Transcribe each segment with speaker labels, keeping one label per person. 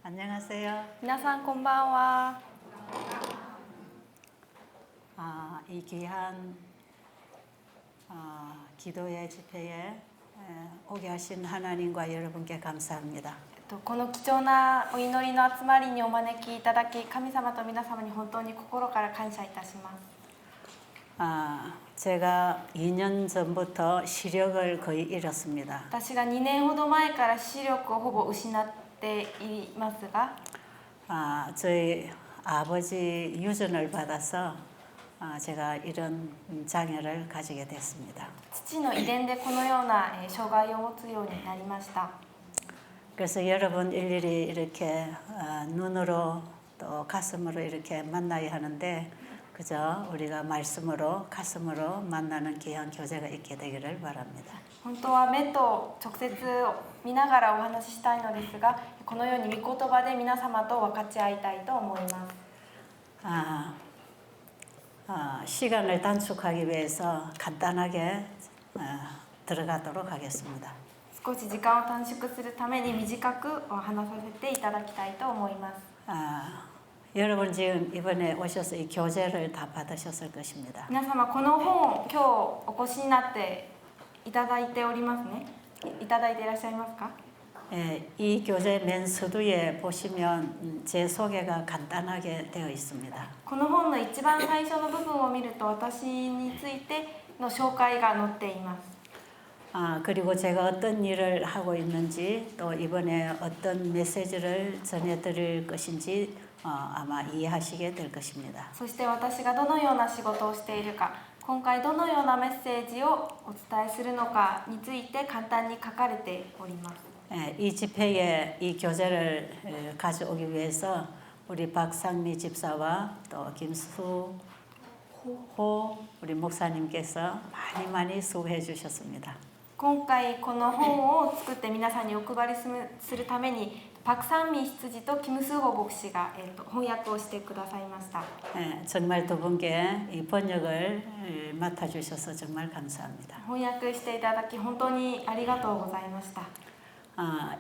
Speaker 1: 안녕하세요.
Speaker 2: 皆さんこんばんは。
Speaker 1: 이 귀한 기도의 집회에 오게 하신 하나님과 여러분께 감사합니다.
Speaker 2: この貴重なお祈りの集まりにお招きいただき、神様と皆様に本当に心から感謝いたします。
Speaker 1: 제가 2년 전부터 시력을 거의 잃었습니다.
Speaker 2: 私が2年ほど前から視力をほぼ失っていますが、
Speaker 1: 저희 아버지 유전을 받아서 제가 이런 장애를 가지게 됐습니다.
Speaker 2: 父の遺伝でこのような障害を持つようになりました。
Speaker 1: 그래서 여러분 일일이 이렇게 눈으로 또 가슴으로 이렇게 만나야 하는데 그저 우리가 말씀으로 가슴으로 만나는 귀한 교제가 있게 되기를 바랍니다.
Speaker 2: 本当は目と直接見ながらお話ししたいのですが、このように御言葉で皆様と分かち合いたいと思います。
Speaker 1: 시간을 단축하기 위해서 간단하게 들어가도록 하겠습니다.
Speaker 2: 少し時間を短縮するために短く話させていただきたいと思います。
Speaker 1: 여러분 지금 이번에 오셔서 이 교재를 다 받으셨을 것입니다.
Speaker 2: 皆様この本を今日お越しになっていただいておりますね。いただいていらっしゃいますか？
Speaker 1: 이 교재 맨 서두에 보시면 제 소개가 간단하게 되어 있습니다.
Speaker 2: この本の一番最初の部分を見ると私についての紹介が載っています。
Speaker 1: 그리고 제가 어떤 일을 하고 있는지 또 이번에 어떤 메시지를 전해드릴 것인지 아마 이해하시게 될 것입니다.
Speaker 2: そして私がどのような仕事をしているか、今回どのようなメッセージをお伝えするのかについて簡単に書かれております。
Speaker 1: 이 집회에 이 교재를 가져오기 위해서 우리 박상미 집사와 또 김수호 우리 목사님께서 많이 수고해 주셨습니다.
Speaker 2: 今回この本を作って皆さんにお配りするためにパク・サンミ執事とキム・スーホ牧師が、翻訳をしてくださいました。
Speaker 1: 정말 두 분께 이 번역을 맡아주셔서 정말 감사합니다.
Speaker 2: 翻訳していただき本当にありがとうございました。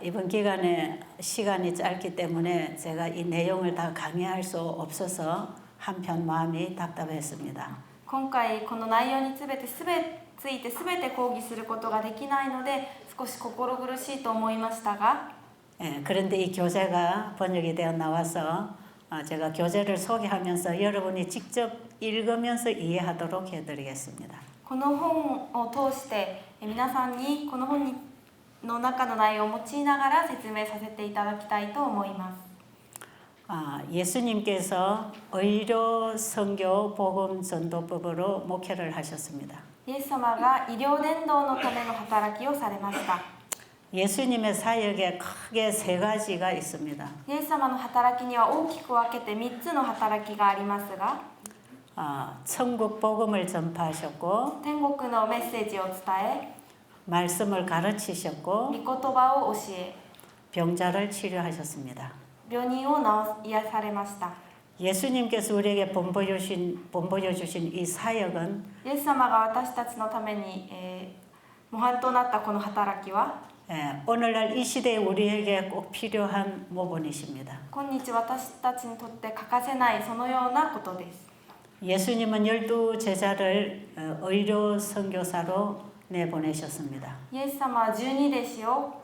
Speaker 1: 이번 기간에 시간이 짧기 때문에 제가 이 내용을 다 강의할 수 없어서 한편 마음이 답답했습니다.
Speaker 2: 今回この内容について全て講義することができないので少し心苦しいと思いましたが、
Speaker 1: 그런데 이 교재가 번역이 되어 나와서 제가 교재를 소개하면서 여러분이 직접 읽으면서 이해하도록 해드리겠습니다.
Speaker 2: この本を通して皆さんにこの本の中の内容を用いながら説明させていただきたいと思います。
Speaker 1: 예수님께서 의료 선교 복음 전도법으로 목회를 하셨습니다.
Speaker 2: イエス様が医療伝道のための働きをされました。
Speaker 1: 예수님의 사역에 크게 세 가지가 있습니다.
Speaker 2: イエス様の働きには大きく分けて3つの働きがありますが、
Speaker 1: 천국 복음을 전파하셨고
Speaker 2: 天国のメッセージを伝え、
Speaker 1: 말씀을 가르치셨고
Speaker 2: 御言葉を教え、
Speaker 1: 병자를 치료하셨습니다.
Speaker 2: 病人を癒されました。
Speaker 1: 예수님께서 우리에게 본보여주신 이 사역은
Speaker 2: イエス様が私たちのために、模範となったこの働きは、
Speaker 1: 오늘날 이 시대에 우리에게 꼭 필요한 모본이십니다.
Speaker 2: 今日私たちにとって欠かせないそのようなことです。
Speaker 1: 예수님은 12 제자를 의료 선교사로 내보내셨습니다.
Speaker 2: イエス様は12弟子を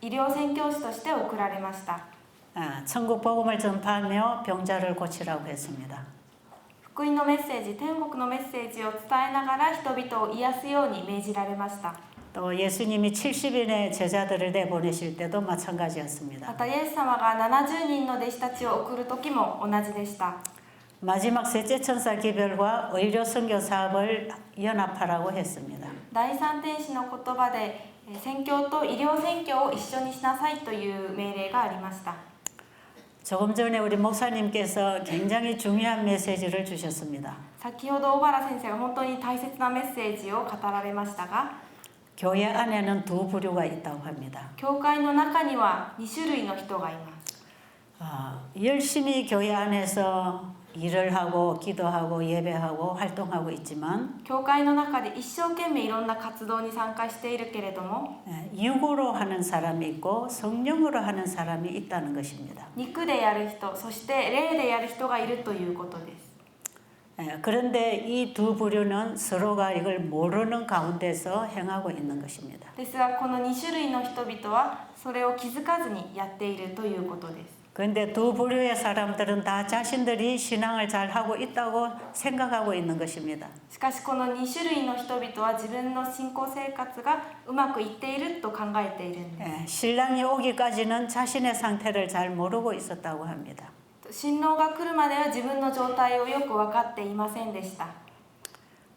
Speaker 2: 医療宣教師として送られました。
Speaker 1: 천국 복음을 전파하며 병자를 고치라고 했습니다.
Speaker 2: 福音のメッセージ、天国のメッセージを伝えながら人々を癒すように命じられました。
Speaker 1: 또 예수님이 70인의 제자들을 내보내실 때도 마찬가지였습니다.
Speaker 2: またイエス様が70人の弟子たちを送る時も同じでした。
Speaker 1: 마지막 셋째 천사 기별과 의료 선교 사업을 연합하라고 했습니다.
Speaker 2: 第三天使の言葉で宣教と医療宣教を一緒にしなさいという命令がありました。
Speaker 1: 조금 전에 우리 목사님께서 굉장히 중요한 메시지를 주셨습니다.
Speaker 2: 先ほど小原先生が本当に大切なメッセージを語られましたが、
Speaker 1: 교회 안에는 두 부류가 있다고 합니다.
Speaker 2: 教会の中には2種類の人がいます。
Speaker 1: 열심히 교회 안에서 일을 하고 기도하고 예배하고 활동하고 있지만
Speaker 2: 教会の中で一生懸命いろんな活動に参加しているけれども
Speaker 1: 육으로 하는 사람이 있고 성령으로 하는 사람이 있다는 것입니다.
Speaker 2: 肉でやる人そして霊でやる人がいるということです。
Speaker 1: 그런데 이 두 부류는 서로가 이걸 모르는 가운데서 행하고 있는 것입니다.
Speaker 2: ですがこの2種類の人々はそれを気づかずにやっているということです。
Speaker 1: 그런데 두 부류의 사람들은 다 자신들이 신앙을 잘 하고 있다고 생각하고 있는 것입니다.
Speaker 2: しかしこの2種類の人々は自分の信仰生活がうまくいっていると考えているんです。
Speaker 1: 신랑이 오기까지는 자신의 상태를 잘 모르고 있었다고 합니다.
Speaker 2: 新郎が来るまでは自分の状態をよく分かっていませんでした。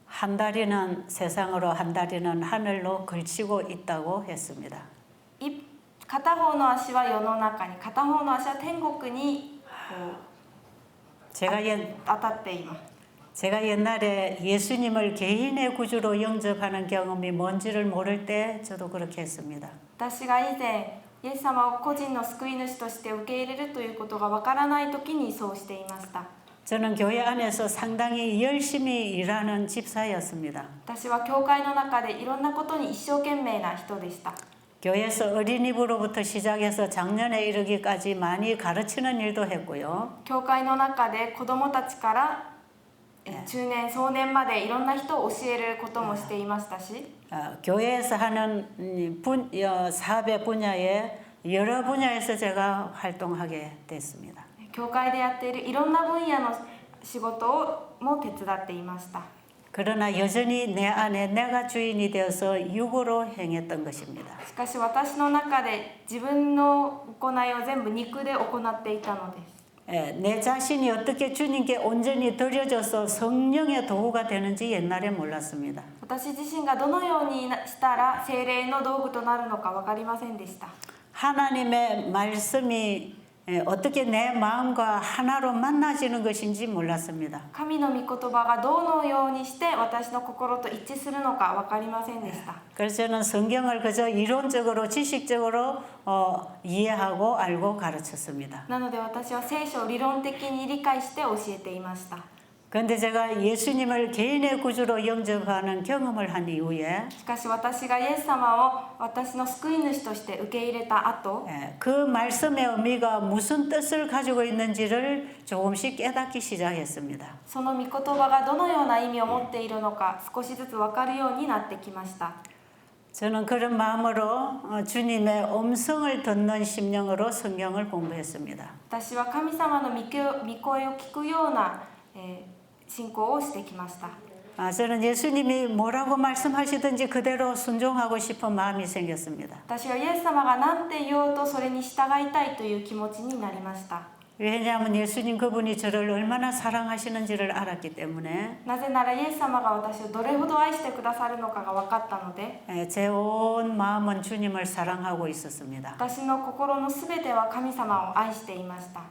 Speaker 1: 한 다리는 세상으로 한 다리는 하늘로 걸치고 있다고 했습니다.
Speaker 2: 片方の足は世の中に片方の足は天国にこう 当たっています。
Speaker 1: 제가 옛날에 예수님을 개인의 구주로 영접하는 경험이 뭔지를 모를 때 저도 그렇게 했습니다.
Speaker 2: 私が以前イエス様を個人の救い主として受け入れるということがわからない時にそうしていました。
Speaker 1: 저는 교회 안에서 상당히 열심히 일하는 집사였습니다.
Speaker 2: 私は教会の中でいろんなことに一生懸命な人でした。
Speaker 1: 교회에서 어린이부로부터 시작해서 작년에 이르기까지 많이 가르치는 일도 했고요.
Speaker 2: 教会の中で子どもたちから中年壮年までいろんな人を教えることもしていましたし
Speaker 1: 교회에서 하는 사업의 분야에 여러 분야에서 제가 활동하게 됐습니다.
Speaker 2: 教会でやっているいろんな分野の仕事も手伝っていました。
Speaker 1: 그러나 여전히 내 안에 내가 주인이 되어서 육으로 행했던 것입니다.
Speaker 2: しかし私の中で自分の行いを全部肉で行っていたのです。
Speaker 1: 내 자신이 어떻게 주님께 온전히 드려져서 성령의 도구가 되는지 옛날에 몰랐습니다.
Speaker 2: 私自身がどのようにしたら聖霊の道具となるのか分かりませんでした。
Speaker 1: 하나님의 말씀이 어떻게 내 마음과 하나로 만나지는 것인지 몰랐습니다.
Speaker 2: 神の御言葉がどのようにして私の心と一致するのか分かりませんでした。
Speaker 1: 그래서 저는 성경을 그저 이론적으로 지식적으로 이해하고 알고 가르쳤습니다.
Speaker 2: なので私は聖書を理論的に理解して教えていました。
Speaker 1: 그런데 제가 예수님을 개인의 구주로 영접하는 경험을 한 이후에
Speaker 2: しかし私がイエス様を私の救い主として受け入れた後
Speaker 1: 그 말씀의 의미가 무슨 뜻을 가지고 있는지를 조금씩 깨닫기 시작했습니다.
Speaker 2: その御言葉がどのような意味を持っているのか少しずつ分かるようになってきました。
Speaker 1: 저는 그런 마음으로 주님의 음성을 듣는 심령으로 성경을 공부했습니다.
Speaker 2: 私は神様の御声を聞くような信仰をしてきました。
Speaker 1: 저는 예수님이 뭐라고 말씀하시든지 그대로 순종하고 싶은 마음이 생겼습니다.
Speaker 2: 私はイエス様が何て言おうとそれに従いたいという気持ちになりました。
Speaker 1: 왜냐하면 예수님 그분이 저를 얼마나 사랑하시는지를 알았기 때문에
Speaker 2: なぜならイエス様が私をどれほど愛してくださるのかが分かったので
Speaker 1: 제 온 마음은 주님을 사랑하고 있었습니다.
Speaker 2: 私の心のすべては神様を愛していました。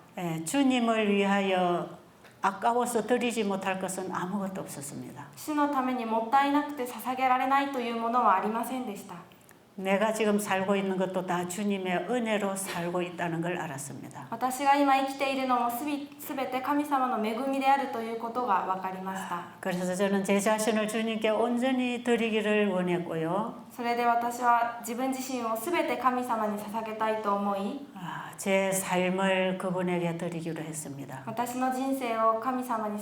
Speaker 1: 주님을 위하여 아까워서 드리지 못할 것은 아무것도 없었습니다.
Speaker 2: 主のためにもったいなくて捧げられないというものはありませんでした。
Speaker 1: 내가 지금 살고 있는 것도 다 주님의 은혜로 살고 있다는 걸 알았습니다.
Speaker 2: 私が今生きているのもすべて神様の恵みであるということが分かりました。
Speaker 1: 그래서 저는 제 자신을 주님께 온전히 드리기를 원했고요.
Speaker 2: それで私は自分自身をすべて神様に捧げたいと思い
Speaker 1: 제 삶을 그분에게 드리기로 했습니다.
Speaker 2: 私の人生を神様に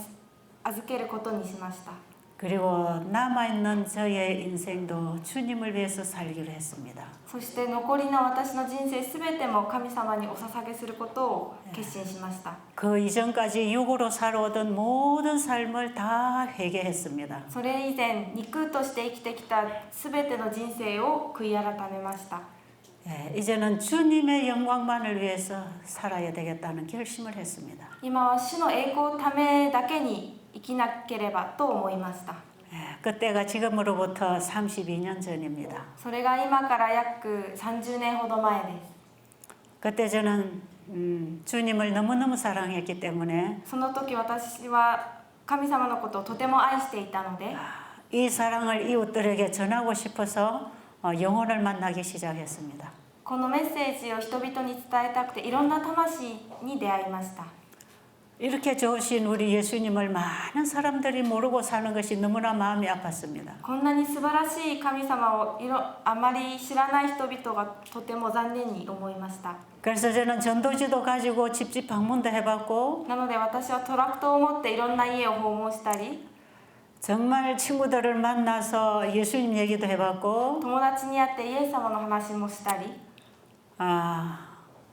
Speaker 2: 預けることにしました。
Speaker 1: 그리고 남아있는 저의 인생도 주님을 위해서 살기로 했습니다.
Speaker 2: そして残りの私の人生すべても神様にお捧げすることを決心しました。
Speaker 1: 그 이전까지 육으로 살아오던 모든 삶을 다 회개했습니다.
Speaker 2: それ以前肉として生きてきたすべての人生を悔い改めました。
Speaker 1: 이제는 주님의 영광만을 위해서 살아야 되겠다는 결심을 했습니다.
Speaker 2: 今は主の栄光のためだけに生きなければと思いました。
Speaker 1: 그때가 지금으로부터 32년 전입니다.
Speaker 2: それが今から約30年ほど前です。
Speaker 1: 그때 저는 주님을 너무너무 사랑했기 때문에
Speaker 2: その時私は神様のことをとても愛していたので
Speaker 1: 이 사랑을 이웃들에게 전하고 싶어서 영혼을 만나기 시작했습니다.
Speaker 2: このメッセージを人々に伝えたくていろんな魂に出会いました。
Speaker 1: 이렇게 좋으신 우리 예수님을 많은 사람들이 모르고 사는 것이 너무나 마음이 아팠습니다.
Speaker 2: こんなに素晴らしい神様をあまり知らない人々がとても残念に思いました。
Speaker 1: 그래서 저는 전도지도 가지고 집집 방문도 해봤고
Speaker 2: なので私はトラクトを持っていろんな家を訪問したり
Speaker 1: 정말 친구들을 만나서 예수님 얘기도 해봤고
Speaker 2: 友達に会ってイエス様の話もしたり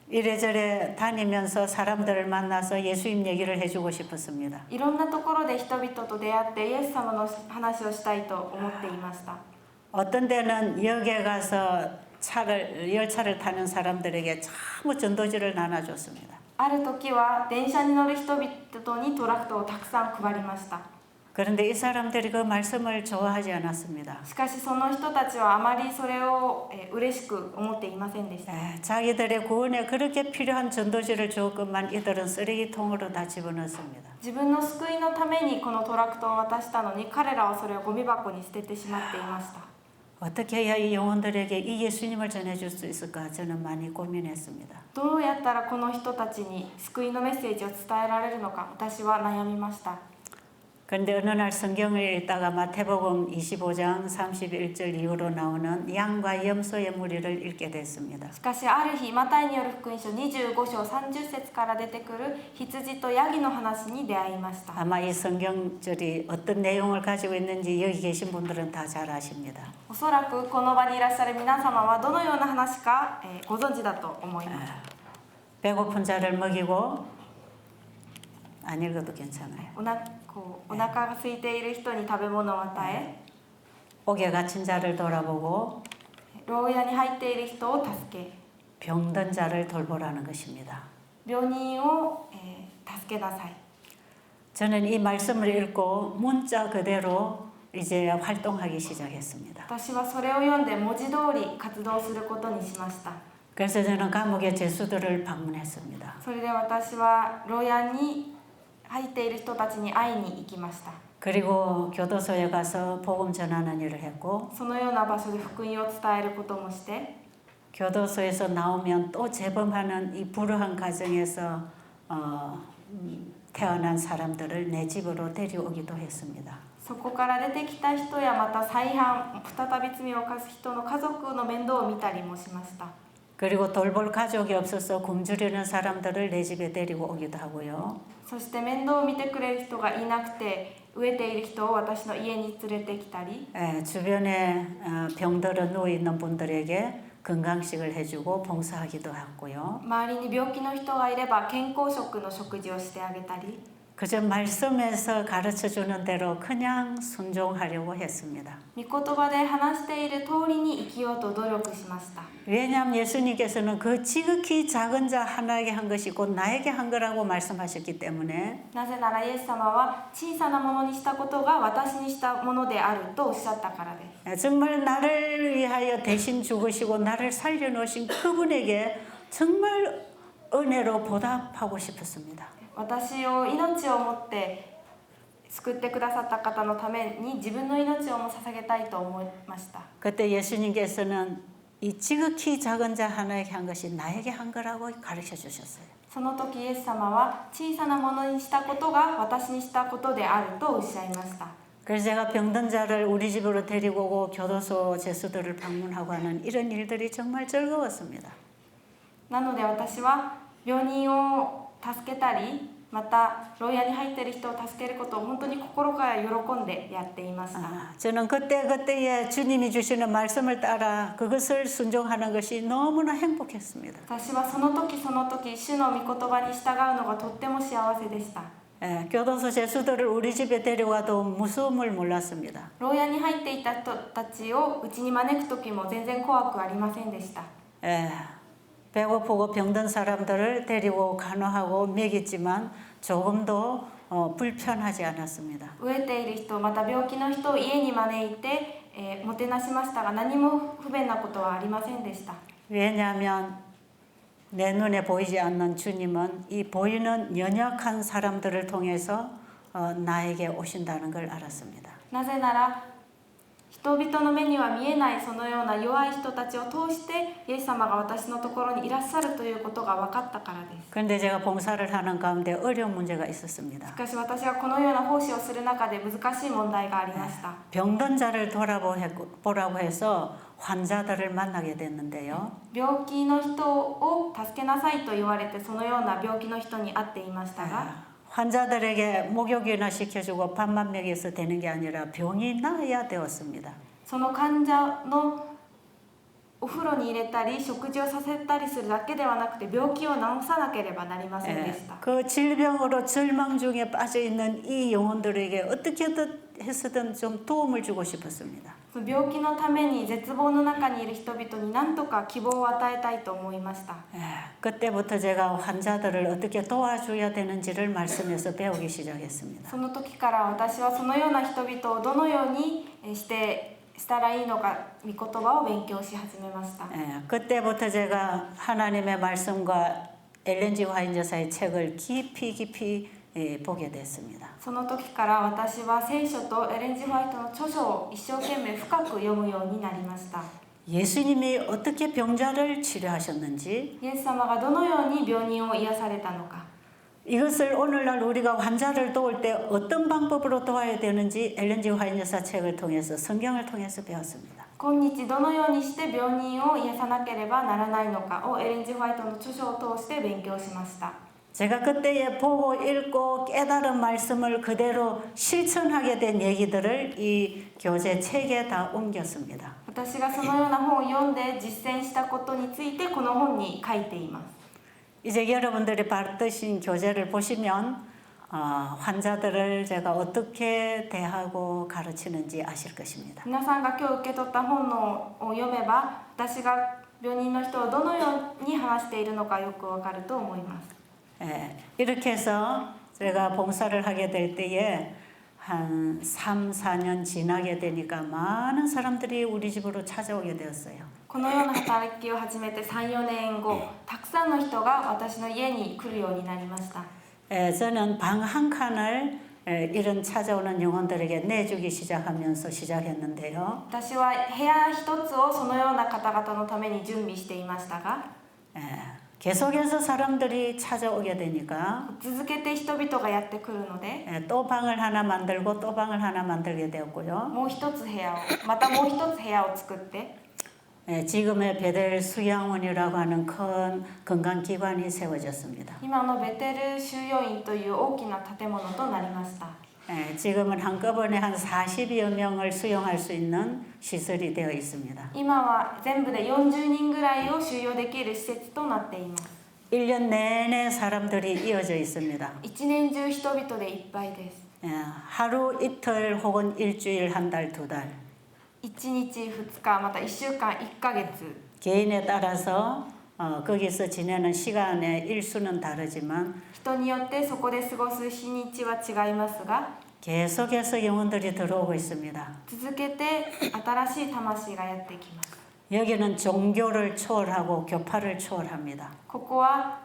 Speaker 1: 이래저래 다니면서 사람들을 만나서 예수님 얘기를 해주고 싶었습니다.
Speaker 2: いろんなところで人々と出会ってイエス様の話をしたいと思っていました。
Speaker 1: 어떤 데는 역에 가서 열차를 타는 사람들에게 전부 전도지를 나눠줬습니다.
Speaker 2: ある時は電車に乗る人々にトラクトをたくさん配りました。
Speaker 1: 그런데 이 사람들이 그 말씀을 좋아하지 않았습니다.
Speaker 2: しかしその人たちはあまりそれを嬉しく思っていませんでした。
Speaker 1: 자기들의 구원에 그렇게 필요한 전도지를 주었건만 이들은 쓰레기통으로 다 집어넣습니다.
Speaker 2: 自分の救いのためにこのトラクトを渡したのに彼らはそれをゴミ箱に捨ててしまっていました。
Speaker 1: 어떻게 해야 이 영혼들에게 이 예수님을 전해줄 수 있을까 저는 많이 고민했습니다.
Speaker 2: どうやったらこの人たちに救いのメッセージを伝えられるのか私は悩みました。
Speaker 1: 그런데 어느 날 성경을 읽다가 마태복음 25장 31절 이후로 나오는 양과 염소의 무리를 읽게 됐습니다.
Speaker 2: しかしある日マタイによる福音書25章30節から出てくる羊とヤギの話に出会いました。
Speaker 1: 아마 이 성경절이 어떤 내용을 가지고 있는지 여기 계신 분들은 다 잘 아십니다.
Speaker 2: おそらくこの場にいらっしゃる皆様はどのような話かご存知だと思います。
Speaker 1: 배고픈 자를 먹이고 안 읽어도 괜찮아요.
Speaker 2: お腹が空いている人に食べ物を与え
Speaker 1: 옥에 갇힌 자를 돌아보고
Speaker 2: 牢屋に入っている人を助け
Speaker 1: 병든 자를 돌보라는 것입니다.
Speaker 2: 病人を助けなさい。
Speaker 1: 저는 이 말씀을 읽고 문자 그대로 이제 활동하기 시작했습니다.
Speaker 2: 私はそれを読んで文字通り活動することにしました。
Speaker 1: 그래서 저는 감옥의 죄수들을 방문했습니다.
Speaker 2: それで私は牢屋に入っている人たちに会いに行きました。
Speaker 1: 그리고 교도소에 가서 복음 전하는 일을 했고
Speaker 2: そのような場所で福音を伝えることもして
Speaker 1: 교도소에서 나오면 또 재범하는 이 불우한 가정에서 태어난 사람들을 내 집으로 데려오기도 했습니다.
Speaker 2: そこから出てきた人やまた再犯再び罪を犯す人の家族の面倒を見たりもしました。
Speaker 1: 그리고 돌볼 가족이 없어서 굶주리는 사람들을 내 집에 데리고 오기도 하고요.
Speaker 2: そして面倒を見てくれる人がいなくて飢えている人を私の家に連れてきたり
Speaker 1: 주변에 병들어 누워 있는 분들에게 건강식을 해주고 봉사하기도 하고요.
Speaker 2: 周りに病気の人がいれば健康食の食事をしてあげたり
Speaker 1: 그저 말씀에서 가르쳐 주는 대로 그냥 순종하려고 했습니다.
Speaker 2: 御言葉で話している通りに生きようと努力しました。
Speaker 1: 왜냐하면 예수님께서는 그 지극히 작은 자 하나에게 한 것이 곧 나에게 한 거라고 말씀하셨기 때문에
Speaker 2: なぜならイエス様は小さなものにしたことが私にしたものであるとおっしゃったからです。
Speaker 1: 정말 나를 위하여 대신 죽으시고 나를 살려놓으신 그분에게 정말 은혜로 보답하고 싶었습니다.
Speaker 2: 私を命をもって救ってくださった方のために自分の命をも捧げたいと思いました。
Speaker 1: 그때 예수님께서는 이 지극히 작은 자 하나에게 한 것이 나에게 한 거라고 가르쳐 주셨어요.
Speaker 2: その時イエス様は小さなものにしたことが私にしたことであるとおっしゃいました。
Speaker 1: 그래서 제가 병든 자를 우리 집으로 데리고 오고 교도소 죄수들을 방문하고 하는 이런 일들이 정말 즐거웠습니다.
Speaker 2: なので私は病人を助けたりまた牢屋に入っている人を助けることを本当に心から喜んでやっていました。
Speaker 1: 저는 그때그때에 주님이 주시는 말씀을 따라 그것을 순종하는 것이 너무나 행복했습니다.
Speaker 2: 私はその時その時主の御言葉に従うのがとっても幸せでした。
Speaker 1: 교도소 죄수들을 우리 집에 데려와도 무서움을 몰랐습니다.
Speaker 2: 牢屋に入っていた人たちをうちに招く時も全然怖くありませんでした。
Speaker 1: 배고프고 병든 사람들을 데리고 간호하고 먹였지만 조금도 불편하지 않았습니다.
Speaker 2: 飢えている人また病気の人を家に招いて、もてなしましたが何も不便なことはありませんでした。
Speaker 1: 왜냐하면 내 눈에 보이지 않는 주님은 이 보이는 연약한 사람들을 통해서 나에게 오신다는 걸 알았습니다.
Speaker 2: なぜなら人々の目には見えないそのような弱い人たちを通してイエス様が私のところにいらっしゃるということが分かったからです。
Speaker 1: 그런데 제가 봉사를 하는 가운데 어려운 문제가
Speaker 2: し
Speaker 1: 있었습니다.
Speaker 2: かし私がこのような奉仕をする中で難しい問題がありました。
Speaker 1: 병든 자를 보라고 해서 환자들을 만나게 됐는데요.
Speaker 2: 病気の人を助けなさいと言われてそのような病気の人に会っていましたが、
Speaker 1: 환자들에게 목욕이나 시켜주고 밥만 먹여서 되는 게 아니라 병이 나아야 되었습니다.
Speaker 2: その患者のお風呂に入れたり食事をさせたりするだけではなくて病気を治さなければなりませんでした。
Speaker 1: 그 질병으로 절망 중에 빠져 있는 이 영혼들에게 어떻게든 해서든 좀 도움을 주고 싶었습니다.
Speaker 2: 病気のために絶望の中にいる人々に何とか希望を与えたいと思いました。
Speaker 1: 그때부터 제가 환자들을 어떻게 도와줘야 되는지를 말씀에서 배우기 시작했습니다.
Speaker 2: その時から私はそのような人々をどのようにしたらいいのか御言葉を勉強し始めました。
Speaker 1: 그때부터 제가 하나님의 말씀과 엘렌지 화인 여사의 책을 깊이 보게 됐습니다.
Speaker 2: その時から私は聖書とエレンジ・ホワイトの著書を一生懸命深く読むようになりました。
Speaker 1: 예수님이 어떻게 병자를 치료하셨는지
Speaker 2: イエス様がどのように病人を癒されたのか、
Speaker 1: 이것을 오늘날 우리가 환자를 도울 때 어떤 방법으로 도와야 되는지 엘렌지 화인 여사 책을 통해서 성경을 통해서 배웠습니다.
Speaker 2: 今日どのようにして病人を癒さなければならないのかをエレンジ・ホワイトの著書を通して勉強しました。
Speaker 1: 제가 그때에 보고 읽고 깨달은 말씀을 그대로 실천하게 된 얘기들을 이 교재 책에 다 옮겼습니다.
Speaker 2: 私がそのような本を読んで実践したことについてこの本に書いています。
Speaker 1: 이제 여러분들이 받으신 교재를 보시면 환자들을 제가 어떻게 대하고 가르치는지 아실 것입니다.
Speaker 2: 皆さんが今日受け取った本を読めば私が病人の人をどのように話しているのかよくわかると思います。
Speaker 1: 이렇게 해서 제가 봉사를 하게 될 때에 한 3, 4년 지나게 되니까 많은 사람들이 우리 집으로 찾아오게 되었어요.
Speaker 2: このような働きを始めて 3,4 年後、たくさんの人が私の家に来るようになりました。
Speaker 1: 저는 방 한 칸을 이런 찾아오는 영혼들에게 내주기 시작하면서 시작했는데요.
Speaker 2: 私は部屋一つをそのような方々のために準備していましたが、
Speaker 1: 계속해서 사람들이 찾아오게 되니까
Speaker 2: 続けて人々がやってくるので、
Speaker 1: 또 방을 하나 만들고 또 방을 하나 만들게 되었고요.
Speaker 2: もう一つ部屋を、またもう一つ部屋を作って、
Speaker 1: 지금의 베델 수양원이라고 하는 큰 건강기관이 세워졌습니다.
Speaker 2: 今のベテル収容院という大きな建物となりました。
Speaker 1: 지금은 한꺼번에 한 40여 명을 수용할 수 있는 시설이 되어 있습니다.
Speaker 2: 今は全部で40人ぐらいを収容できる施設となっています。
Speaker 1: 1년 내내 사람들이 이어져 있습니다.
Speaker 2: 一年中人々でいっぱいです。
Speaker 1: 하루 이틀 혹은 일주일 한 달 두 달
Speaker 2: 1日2日また1週間1ヶ月
Speaker 1: 개인에 따라서 거기서 지내는 시간의 일수는 다르지만
Speaker 2: 人によってそこで過ごす日にちは違いますが
Speaker 1: 계속해서 영혼들이 들어오고 있습니다.
Speaker 2: 続けて新しい魂がやってきます。
Speaker 1: 여기는 종교를 초월하고 교파를 초월합니다.
Speaker 2: ここは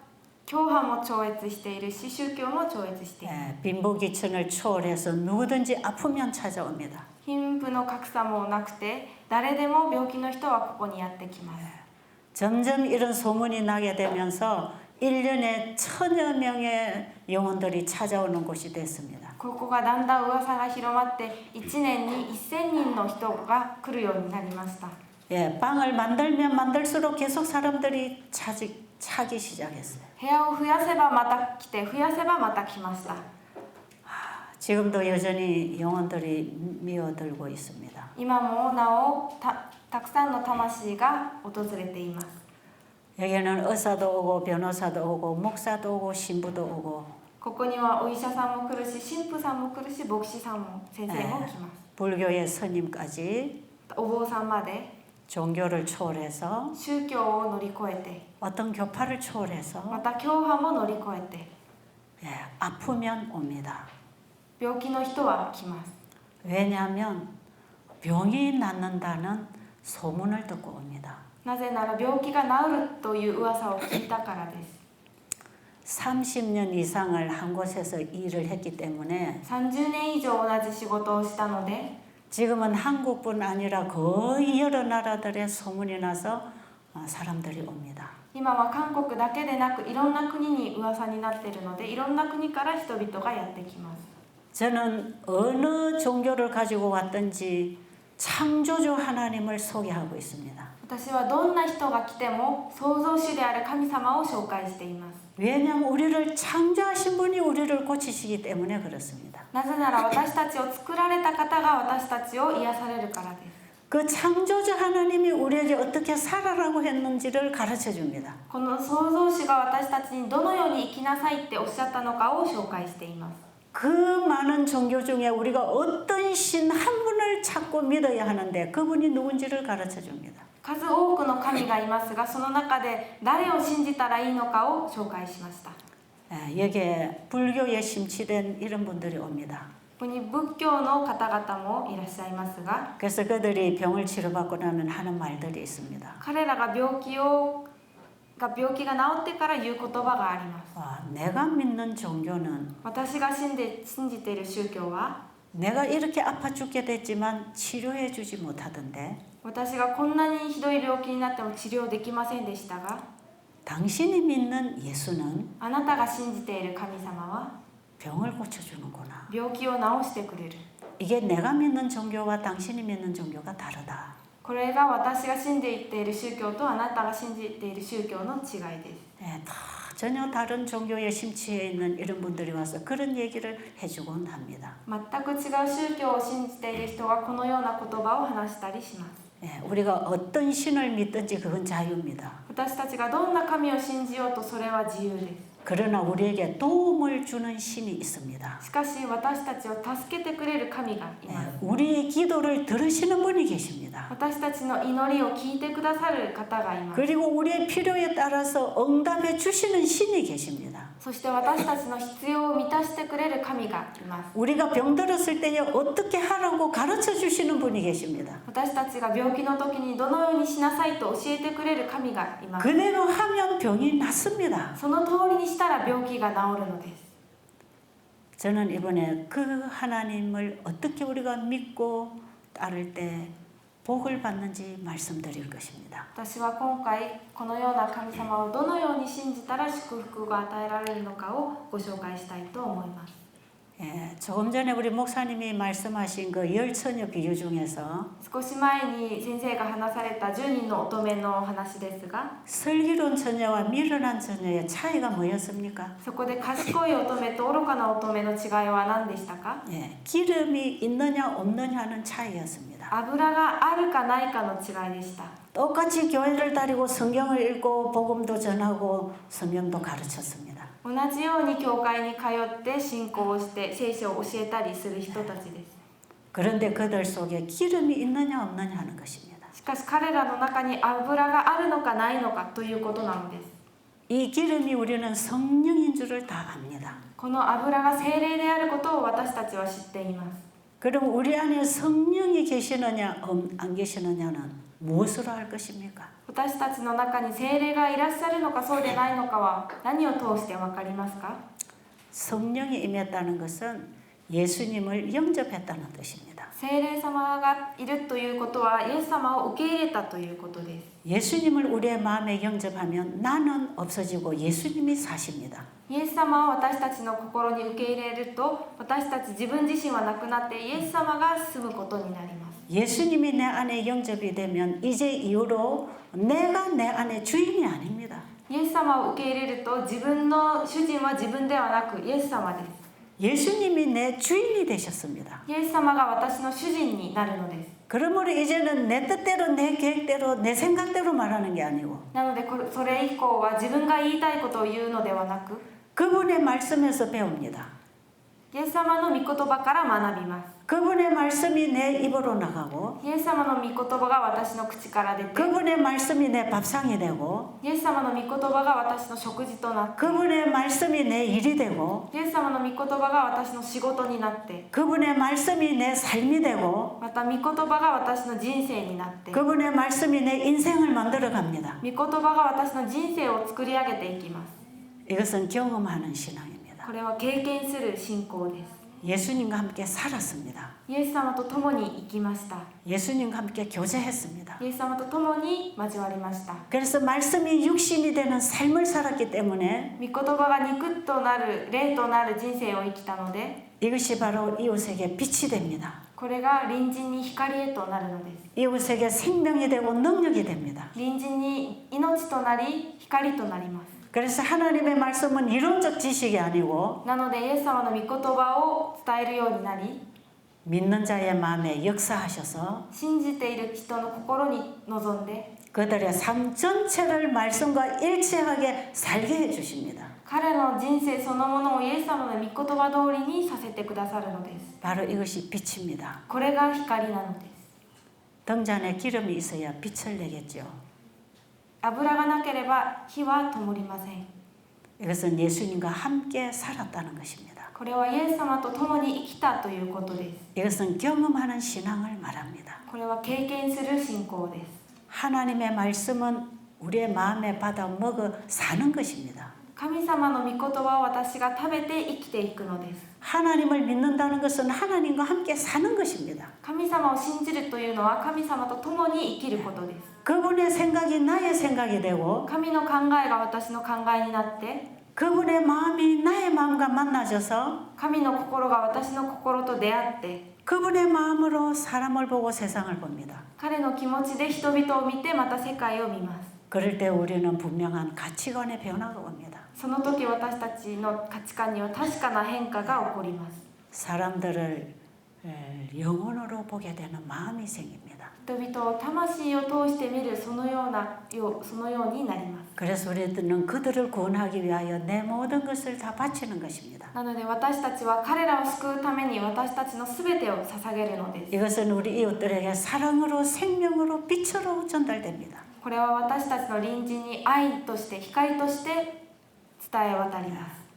Speaker 2: 教派も超越しているし宗教も超越している。
Speaker 1: 빈부귀천을 초월해서 누구든지 아프면 찾아옵니다.
Speaker 2: 貧富の格差もなくて誰でも病気の人はここにやってきます。
Speaker 1: 점점 이런 소문이 나게 되면서 1년에 1000여 명의 영혼들이 찾아오는 곳이 됐습니다.
Speaker 2: ここがだんだん噂が広まって1年に1000人の人が来るようになりました。
Speaker 1: 방을 만들면 만들수록 계속 사람들이 차기 시작했어요.
Speaker 2: 部屋を増やせばまた来て増やせばまた来ました。
Speaker 1: 지금도 여전히 영혼들이 미어들고 있습니다.
Speaker 2: 今もなおたくさんの魂が訪れています。
Speaker 1: 여기는 의사도 오고 변호사도 오고 목사도 오고 신부도 오고
Speaker 2: ここにはお医者さんも来るし神父さんも来るし牧師さんも先生も来ます。
Speaker 1: 불교의 스님까지
Speaker 2: お坊さんまで
Speaker 1: 종교를 초월해서
Speaker 2: 宗教を乗り越えて
Speaker 1: 어떤 교파를 초월해서
Speaker 2: また教派も乗り越えて
Speaker 1: 아프면 옵니다.
Speaker 2: 病気の人は来ます。
Speaker 1: 왜냐하면 병이 낫는다는 소문을 듣고 옵니다.
Speaker 2: なぜなら病気が治るという噂を聞いたからです。
Speaker 1: 30년 이상을 한 곳에서 일을 했기 때문에
Speaker 2: 30年以上同じ仕事をしたので
Speaker 1: 지금은 한국뿐 아니라 거의 여러 나라들의 소문이 나서 사람들이 옵니다.
Speaker 2: 今は韓国だけでなくいろんな国に噂になっているのでいろんな国から人々がやってきます。
Speaker 1: 저는 어느 종교를 가지고 왔든지 창조주 하나님을 소개하고 있습니다.
Speaker 2: 私はどんな人が来ても創造主である神様を紹介しています。
Speaker 1: 왜냐하면 우리를 창조하신 분이 우리를 고치시기 때문에 그렇습니다.
Speaker 2: なぜなら私たちを作られた方が私たちを癒されるからです。
Speaker 1: 그 창조주 하나님이 우리에게 어떻게 살아라고 했는지를 가르쳐 줍니다.
Speaker 2: この創造主が私たちにどのように生きなさいっておっしゃったのかを紹介しています。
Speaker 1: 그 많은 종교 중에 우리가 어떤 신 한 분을 찾고 믿어야 하는데 그분이 누군지를 가르쳐 줍니다.
Speaker 2: 数多くの神がいますがその中で誰を信じたらいいのかを紹介しました。
Speaker 1: 여기에 불교에 심취된 이런 분들이 옵니다.
Speaker 2: ここに仏教の方々もいらっしゃいますが
Speaker 1: 그래서 그들이 병을 치료받고 나면 하는 말들이 있습니다.
Speaker 2: 彼らが病気が治ってから言う言葉があります。
Speaker 1: 내가 믿는 종교는
Speaker 2: 私が信じている宗教は
Speaker 1: 내가 이렇게 아파 죽게 됐지만 치료해 주지 못하던데
Speaker 2: 私がこんなにひどい病気になっても治療できませんでしたが
Speaker 1: 당신이 믿는 예수는
Speaker 2: あなたが信じている神様は
Speaker 1: 병을 고쳐주는구나.
Speaker 2: 病気を治してくれる。
Speaker 1: 이게 내가 믿는 종교와 당신이 믿는 종교가 다르다.
Speaker 2: これが私が信じている宗教とあなたが信じている宗教の違いです。
Speaker 1: 다 전혀 다른 종교에 심취해 있는 이런 분들이 와서 그런 얘기를 해주곤 합니다.
Speaker 2: 全く違う宗教を信じている人がこのような言葉を話したりします。
Speaker 1: 우리가 어떤 신을 믿든지 그건 자유입니다.
Speaker 2: 私たちがどんな神を信じようとそれは自由です。
Speaker 1: 그러나 우리에게 도움을 주는 신이 있습니다.
Speaker 2: しかし私たちを助けてくれる神がいます。
Speaker 1: 우리의 기도를 들으시는 분이 계십니다.
Speaker 2: 私たちの祈りを聞いてくださる方がいます。
Speaker 1: 그리고 우리의 필요에 따라서 응답해 주시는 신이 계십니다.
Speaker 2: そして私たちの必要を満たしてくれる神がいます。
Speaker 1: 우리가 병들었을 때에 어떻게 하라고 가르쳐 주시는 분이 계십니다.
Speaker 2: 私たちが病気の時にどのようにしなさいと教えてくれる神がいます。
Speaker 1: 그대로 하면 병이 낫습니다.
Speaker 2: その通りにしたら病気が治るのです。
Speaker 1: 저는 이번에 그 하나님을 어떻게 우리가 믿고 따를 때 복을 받는지 말씀드릴 것입니다.
Speaker 2: 私は今回このような神様をどのように信じたら祝福が与えられるのかをご紹介したいと思います。
Speaker 1: 조금 전에 우리 목사님이 말씀하신 그 열 처녀 비유 중에서
Speaker 2: 少し前に先生が話された10人の乙女のお話ですが
Speaker 1: 슬기로운 처녀와 미련한 처녀의 차이가 뭐였습니까?
Speaker 2: そこで賢い乙女と愚かな乙女の違いは何でしたか？
Speaker 1: 기름이 있느냐 없느냐는 차이였습니다.
Speaker 2: 油があるかないかの違いでした。
Speaker 1: 똑같이 교회를 다니고 성경을 읽고 복음도 전하고 성경도 가르쳤습니다.
Speaker 2: 同じように教会に通って信仰をして聖書を教えたりする人たちです。
Speaker 1: 그런데 그들 속에 기름이 있느냐 없느냐 하는 것입니다.
Speaker 2: しかし彼らの中に油があるのかないのかということなのです。
Speaker 1: 이 기름이 우리는 성령인 줄을 다 압니다.
Speaker 2: この油が聖霊であることを私たちは知っています。
Speaker 1: 그럼 우리 안에 성령이 계시느냐 안 계시느냐는 무엇으로 알 것입니까?
Speaker 2: 私たちの中に聖霊がいらっしゃるのかそうでないのかは何を通して分かりますか？
Speaker 1: 성령이 임했다는 것은 예수님을 영접했다는 뜻입니다.
Speaker 2: 聖霊様がいるということはイエス様を受け入れたということです。
Speaker 1: 예수님을 우리의 마음에 영접하면 나는 없어지고 예수님이 사십니다.
Speaker 2: イエス様を私たちの心に受け入れると私たち自分自身はなくなってイエス様が住むことになります。
Speaker 1: 예수님이 내 안에 영접이 되면 이제 이후로 내가 내 안에 주인이 아닙니다.
Speaker 2: イエス様を受け入れると自分の主人は自分ではなくイエス様です。
Speaker 1: 예수님이 내 주인이 되셨습니다.
Speaker 2: イエス様が私の主人になるのです。
Speaker 1: 그러므로 이제는 내 뜻대로 내 계획대로 내 생각대로 말하는 게 아니고
Speaker 2: なのでそれ以降は自分が言いたいことを言うのではなく
Speaker 1: 그분의 말씀에서 배웁니다.
Speaker 2: イエス様の御言葉から学びます。
Speaker 1: 그분의 말씀이 내 입으로 나가고
Speaker 2: イエス様の御言葉が私の口から出て
Speaker 1: 그분의 말씀이 내 밥상이 되고
Speaker 2: イエス様の御言葉が私の食事となって
Speaker 1: 그분의 말씀이 내 일이 되고
Speaker 2: イエス様の御言葉が私の仕事になって
Speaker 1: 그분의 말씀이 내 삶이 되고
Speaker 2: また御言葉が私の人生になって
Speaker 1: 그분의 말씀이 내 인생을 만들어 갑니다.
Speaker 2: 御言葉が私の人生を作り上げていきます。
Speaker 1: 이것은 경험하는 신앙입니다.
Speaker 2: これは経験する信仰です。
Speaker 1: 예수님과 함께 살았습니다.
Speaker 2: イエス様と共に生きました。
Speaker 1: 예수님과 함께 교제했습니다.
Speaker 2: イエス様と共に交わりました。
Speaker 1: 그래서 말씀이 육신이 되는 삶을 살았기 때문에
Speaker 2: 御言葉が肉となる霊となる人生を生きたので、
Speaker 1: 이것이 바로 이웃에게 빛이 됩니다.
Speaker 2: これが隣人に光へとなるのです。
Speaker 1: 이웃에게 생명이 되고 능력이 됩니다.
Speaker 2: 隣人に命となり光となります。
Speaker 1: 그래서 하나님의 말씀은 이론적 지식이 아니고
Speaker 2: なのでイエス様の御言葉を伝えるようになり、
Speaker 1: 믿는 자의 마음에 역사하셔서
Speaker 2: 信じている人の心に臨んで、
Speaker 1: 그들의 삶 전체를 말씀과 일치하게 살게 해주십니다.
Speaker 2: 彼の人生そのものをイエス様の御言葉通りにさせてくださるのです。
Speaker 1: 바로 이것이 빛입니다.
Speaker 2: これが光なのです。
Speaker 1: 등잔에 기름이 있어야 빛을 내겠죠.
Speaker 2: 油がなければ火は灯りません。
Speaker 1: 이것은 예수님과 함께 살았다는 것입니다.
Speaker 2: これはイエス様と共に生きたということです。
Speaker 1: 이것은 경험하는 신앙을 말합니다.
Speaker 2: これは経験する信仰です。
Speaker 1: 하나님의 말씀은 우리의 마음에 받아 먹어 사는 것입니다.
Speaker 2: 神様の御言葉を私が食べて生きていくのです。
Speaker 1: 하나님을 믿는다는 것은 하나님과 함께 사는 것입니다.
Speaker 2: 神様を信じるというのは神様と共に生きることです。
Speaker 1: 그분의 생각이 나의 생각이 되고
Speaker 2: 神の考えが私の考えになって、
Speaker 1: 그분의 마음이 나의 마음과 만나져서
Speaker 2: 神の心が私の心と出会って、
Speaker 1: 그분의 마음으로 사람을 보고 세상을 봅니다.
Speaker 2: 彼の気持ちで人々を見てまた世界を見ます。
Speaker 1: 그럴 때 우리는 분명한 가치관의 변화가 옵니다.
Speaker 2: その時私たちの価値観には確かな変化が起こります。
Speaker 1: 사람들을 영혼으로 보게 되는 마음이 생깁니다.
Speaker 2: 人々を魂を通して見るそのようになります。
Speaker 1: 그래서 우리는 그들을 구원하기 위하여 내 모든 것을 다 바치는 것입니다.
Speaker 2: なので私たちは彼らを救うために私たちのすべてを捧げるのです。
Speaker 1: 이것은 우리 이웃들에게 사랑으로 생명으로 빛으로 전달됩니다.
Speaker 2: これは私たちの隣人に愛として光として伝え渡ります。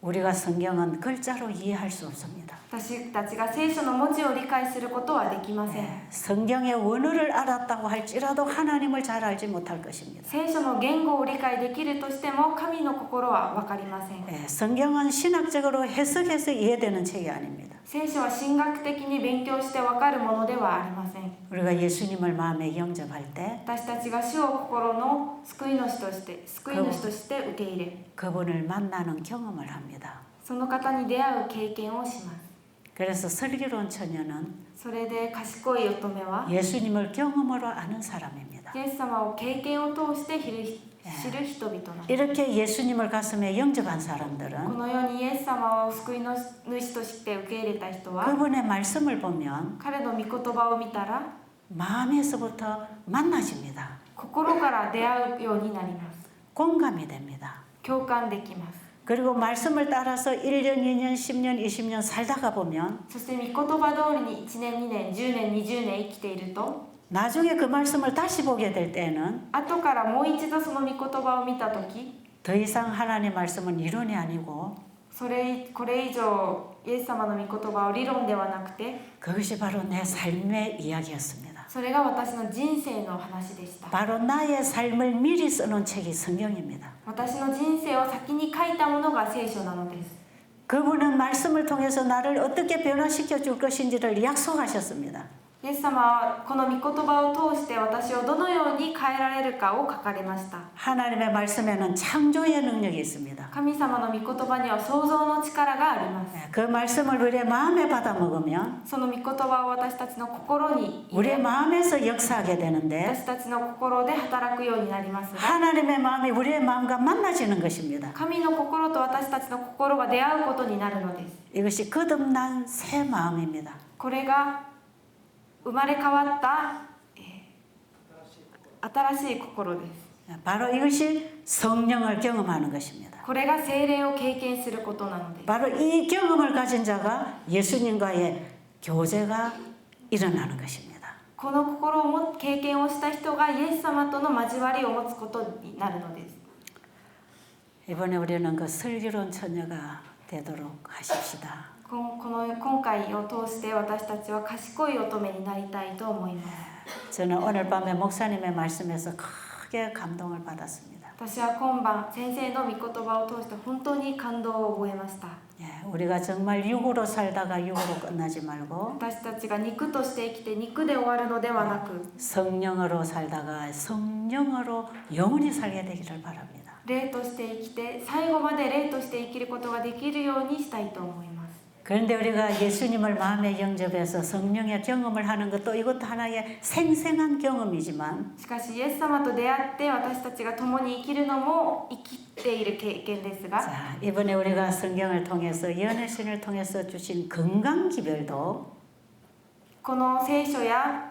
Speaker 1: 우리가 성경은 글자로 이해할 수 없습니다.
Speaker 2: 私たちが聖書の文字を理解することはできません。
Speaker 1: 성경의 원어를 알았다고 할지라도 하나님을 잘 알지 못할 것입니다.
Speaker 2: 聖書の言語を理解できるとしても神の心は分かりません。
Speaker 1: 성경은 신학적으로 해석해서 이해되는 책이 아닙니다.
Speaker 2: 聖書は神学的に勉強して分かるものではありません。
Speaker 1: 우리가 예수님을 마음에 영접할 때
Speaker 2: 私たちが主を心の救い主として受け入れ、
Speaker 1: 그분을 만나는 경험을 합니다.
Speaker 2: その方に出会う経験をします。
Speaker 1: 그래서 슬기로운 처녀는
Speaker 2: それで賢い乙女は
Speaker 1: 예수님을 경험으로 아는 사람입니다.
Speaker 2: イエス様を経験を通して知る人々なの。
Speaker 1: 이렇게 예수님을 가슴에 영접한
Speaker 2: こ
Speaker 1: 사람들은
Speaker 2: のようにイエス様を救い主として受け入れた人は
Speaker 1: 그분의 말씀을 보면
Speaker 2: 彼の御言葉を見たら
Speaker 1: 마음에서부터 만나집니다.
Speaker 2: 心から出会うようになります。
Speaker 1: 공감이 됩니다.
Speaker 2: 共感できます。
Speaker 1: 그리고 말씀을 따라서 1년, 2년, 10년, 20년 살다가 보면
Speaker 2: そして御言葉通りに1年2年10年20年生きていると
Speaker 1: 나중에 그 말씀을 다시 보게 될 때는
Speaker 2: 後からもう一度その御言葉を見た時、
Speaker 1: 더 이상 하나님의 말씀은 이론이 아니고
Speaker 2: これ以上イエス様の御言葉を理論ではなくて、
Speaker 1: 그것이 바로 내 삶의 이야기였습니다.
Speaker 2: それが私の人生の話でした。
Speaker 1: 바로 나의 삶을 미리 써놓은 책이 성경입니다.
Speaker 2: 私の人生を先に書いたものが聖書なのです。
Speaker 1: 그분은 말씀을 통해서 나를 어떻게 변화시켜 줄 것인지를 약속하셨습니다.
Speaker 2: イエス様はこの御言葉を通して私をどのように変えられるかを書かれました。
Speaker 1: 하나님의 말씀에는 창조의 능력이 있습니다.
Speaker 2: 神様の御言葉には創造の力があります。
Speaker 1: 그 말씀을 우리의 마음에 받아 먹으면
Speaker 2: その御言葉を私たちの心に入
Speaker 1: 우리의
Speaker 2: れ、
Speaker 1: 마음에서 역사하게 되는데
Speaker 2: 私たちの心で働くようになりますが、
Speaker 1: 하나님의 마음이 우리의 마음과 만나지는 것입니다.
Speaker 2: 神の心と私たちの心が出会うことになるのです。
Speaker 1: 이것이 거듭난 새 마음입니다.
Speaker 2: これが生まれ変わった新しい心です。
Speaker 1: 바로 이것이 성령을 경험하는 것입니다.
Speaker 2: これが聖霊を経験することなのです。
Speaker 1: 바로 이 경험을 가진 자가 예수님과의 교제가 일어나는 것입니다.
Speaker 2: この心を経験をした人がイエス様との交わりを持つことになるのです。
Speaker 1: 이번에 우리는 그 슬기로운 처녀가 되도록 하십시다.
Speaker 2: 今回を通して私たちは賢い乙女になりたいと思います。
Speaker 1: 저는 오늘 밤에 목사님의 말씀에서 크게 감동을 받았습니다.
Speaker 2: 私は今晩先生の御言葉を通して本当に感動を覚えました。
Speaker 1: 예, 우리가 정말 육으로 살다가 육으로 끝나지 말고
Speaker 2: 私たちが肉として生きて肉で終わるのではなく
Speaker 1: 성령으로 살다가 성령으로 영원히 살게 되기를 바랍니다.
Speaker 2: 霊として生きて最後まで霊として生きることができるようにしたいと思います。
Speaker 1: 그런데 우리가 예수님을 마음에 영접해서 성령의 경험을 하는 것도 이것도 하나의 생생한 경험이지만
Speaker 2: しかしイエス様と出会って私たちが共に生きるのも生きている経験ですが
Speaker 1: 자, 이번에 우리가 성경을 통해서 예언의 신을 통해서 주신 건강 기별도
Speaker 2: この聖書や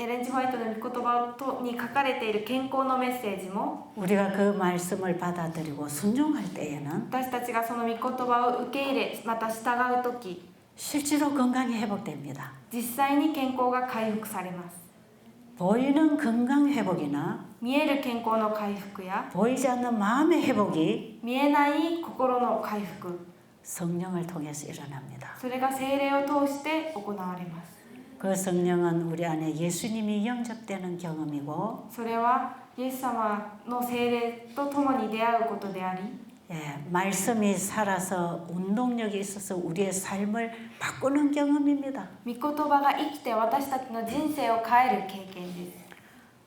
Speaker 2: エレンジ・ホワイトの御言葉に書かれている健康のメッセージも
Speaker 1: 우리가 그 말씀을 받아들이고 순종할 때에는
Speaker 2: 私たちがその御言葉を受け入れまた従う時
Speaker 1: 실제로 건강이 회복됩니다.
Speaker 2: 実際に健康が回復されます。
Speaker 1: 보이는 건강 회복이나
Speaker 2: 見える健康の回復や
Speaker 1: 보이지 않는 마음의 회복이
Speaker 2: 見えない心の回復
Speaker 1: 성령을 통해서 일어납니다.
Speaker 2: それが聖霊を通して行われます。
Speaker 1: 그 성령은 우리 안에 예수님이 영접되는 경험이고
Speaker 2: それはイエス様の聖霊と共に出会うことであり
Speaker 1: 예, 말씀이 살아서 운동력이 있어서 우리의 삶을 바꾸는 경험입니다.
Speaker 2: 御言葉が生きて私たちの人生を変える経験です。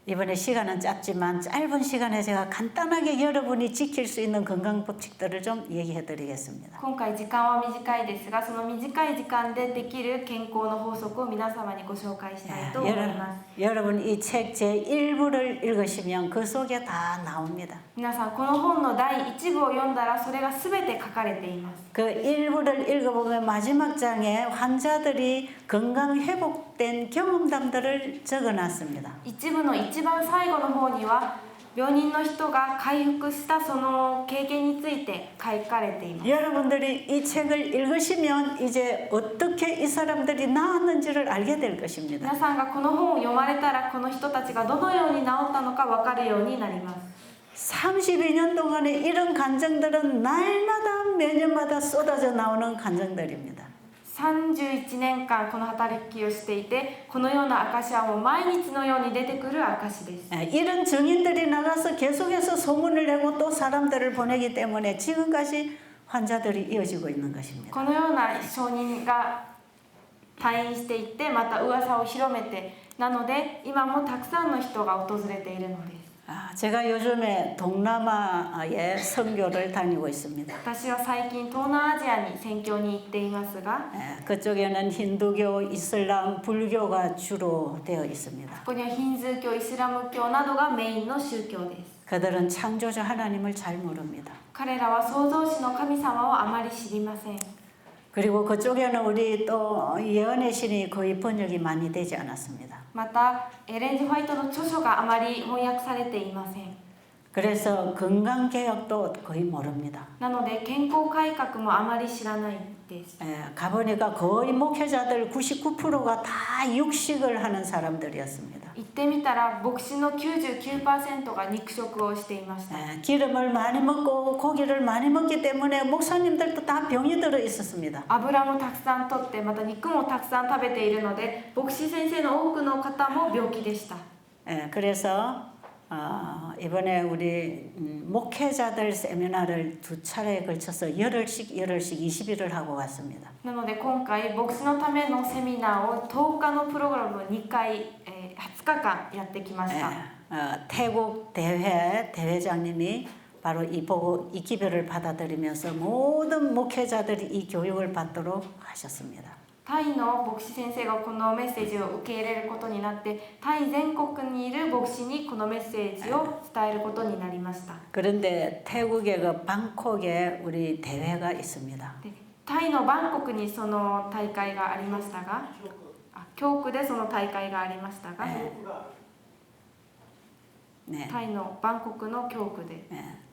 Speaker 1: 이번에 시간은 짧지만 짧은 시간에 제가 간단하게 여러분이 지킬 수 있는 건강 법칙들을 좀 얘기해 드리겠습니다.
Speaker 2: 今回時間は短いですがその短い時間でできる健康の法則を皆様にご紹介したいと思います。
Speaker 1: 여러분 이 책 제1부를 읽으시면 그 속에 다 나옵니다.
Speaker 2: 皆さんこの本の第1部を読んだらそれが全て書かれています。
Speaker 1: 그 1부를 읽어보면 마지막 장에 환자들이 건강 회복된 경험담들을 적어놨습니다.
Speaker 2: 一部の一番最後の方には病人の人が回復したその経験について書かれています。
Speaker 1: 여러분들이 이 책을 읽으시면 이제 어떻게 이 사람들이 나았는지를 알게 될 것입니다.
Speaker 2: 皆さんがこの本を読まれたらこの人たちがどのように治ったのか分かるようになります。
Speaker 1: 32년 동안에 이런 간증들은 날마다 매년마다 쏟아져 나오는 간증들입니다.
Speaker 2: 31年間この働きをしていてこのような証はもう毎日のように出てくる証です。
Speaker 1: 이런 증인들이 나가서 계속해서 소문을 내고 또 사람들을 보내기 때문에 지금까지 환자들이 이어지고 있는 것입니다.
Speaker 2: このような証人が退院していってまた噂を広めてなので今もたくさんの人が訪れているのです。
Speaker 1: 제가 요즘에 동남아에 선교를 다니고 있습니다.
Speaker 2: 私は最近東南アジアに宣教に行っていますが
Speaker 1: 그쪽에는 힌두교, 이슬람, 불교가 주로 되어 있습니다.
Speaker 2: ここにはヒンズー教、イスラム教などがメインの宗教です。
Speaker 1: 그들은 창조주 하나님을 잘 모릅니다.
Speaker 2: 彼らは創造主の神様をあまり知りません。
Speaker 1: 그리고 그쪽에는 우리 또 예언의 신이 거의 번역이 많이 되지 않았습니다.
Speaker 2: またエレンジ・ホワイトの著書があまり翻訳されていません。
Speaker 1: 그래서 건강개혁도 거의 모릅니다.
Speaker 2: なので健康改革もあまり知らないです。
Speaker 1: 가보니까 거의 목회자들 99%가 다 육식을 하는 사람들이었습니다.
Speaker 2: 行ってみたら牧師の 99% が肉食をしていました。
Speaker 1: 기름을 많이 먹고 고기를 많이 먹기 때문에 목사님들도 다 병이 들어 있었습니다.
Speaker 2: 油もたくさん取ってまた肉もたくさん食べているので牧師先生の多くの方も病気でした。
Speaker 1: 그래서 이번에 우리 목회자들 세미나를 2차례에 걸쳐서 열흘씩 20일을 하고 갔습니다.
Speaker 2: なので今回牧師のためのセミナーを10日のプログラムを2回、20日間やってきました。
Speaker 1: 태국 대회장님이 바로 이 기별을 받아들이면서 모든 목회자들이 이 교육을 받도록 하셨습니다.
Speaker 2: タイの牧師先生がこのメッセージを受け入れることになってタイ全国にいる牧師にこのメッセージを伝えることになりました。
Speaker 1: 그런데 태국의 그 방콕에 우리 대회가 있습니다.
Speaker 2: でタイのバンコクにその大会がありましたが教区でその大会がありましたが、
Speaker 1: 네.
Speaker 2: タイのバンコクの教区で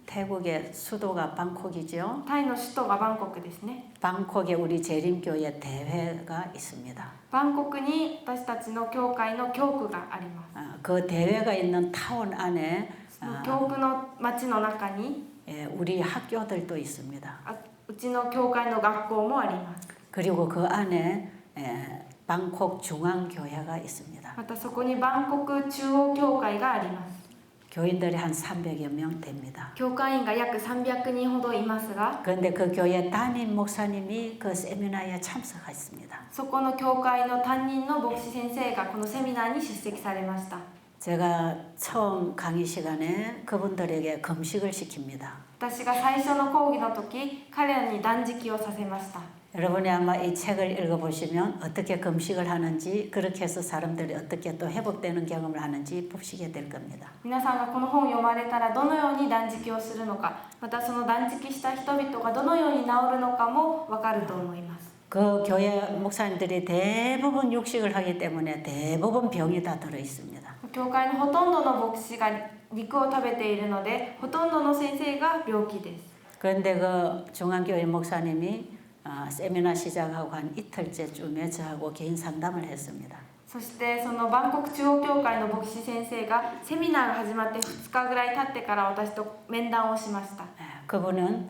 Speaker 1: 태국의 수도가 방콕이죠.
Speaker 2: タイの首都がバンコクですね。
Speaker 1: 방콕에 우리 재림교회 대회가 있습니다.
Speaker 2: バンコクに私たちの教会の教区があります。
Speaker 1: 그 대회가 있는 타운 안에
Speaker 2: その教区の町の中に
Speaker 1: 우리 학교들도 있습니다.
Speaker 2: うちの教会の学校もあります。
Speaker 1: 그리고 그 안에 방콕 중앙교회가 있습니다.
Speaker 2: またそこにバンコク中央教会があります。
Speaker 1: 교인들이 한 300여 명 됩니다.
Speaker 2: 教会員が約300人ほどいますが、
Speaker 1: 그런데 그 교회 담임 목사님이 그 세미나에 참석했습니다.
Speaker 2: そこの教会の担任の牧師先生がこのセミナーに出席されました。
Speaker 1: 제가 처음 강의 시간에 그분들에게 금식을 시킵니다.
Speaker 2: 私が最初の講義の時、彼らに断食をさせました。
Speaker 1: 여러분이 아마 이 책을 읽어보시면 어떻게 금식을 하는지 그렇게 해서 사람들이 어떻게 또 회복되는 경험을 하는지 보시게 될 겁니다.
Speaker 2: 皆さんがこの本を読まれたらどのように断食をするのか、またその断食した人々がどのように治るのかも分かると思います。
Speaker 1: 그 교회 목사님들이 대부분 육식을 하기 때문에 대부분 병이 다 들어 있습니다.
Speaker 2: 教会のほとんどの牧師が肉を食べているので、ほとんどの先生が病気です。
Speaker 1: 그런데 그 중앙교회 목사님이 세미나 시작하고 한 이틀째쯤에 저하고 개인 상담을 했습니다.
Speaker 2: そしてそのバンコク中央教会の牧師先生がセミナーが始まって2日ぐらい経ってから私と面談をしました。
Speaker 1: 그분은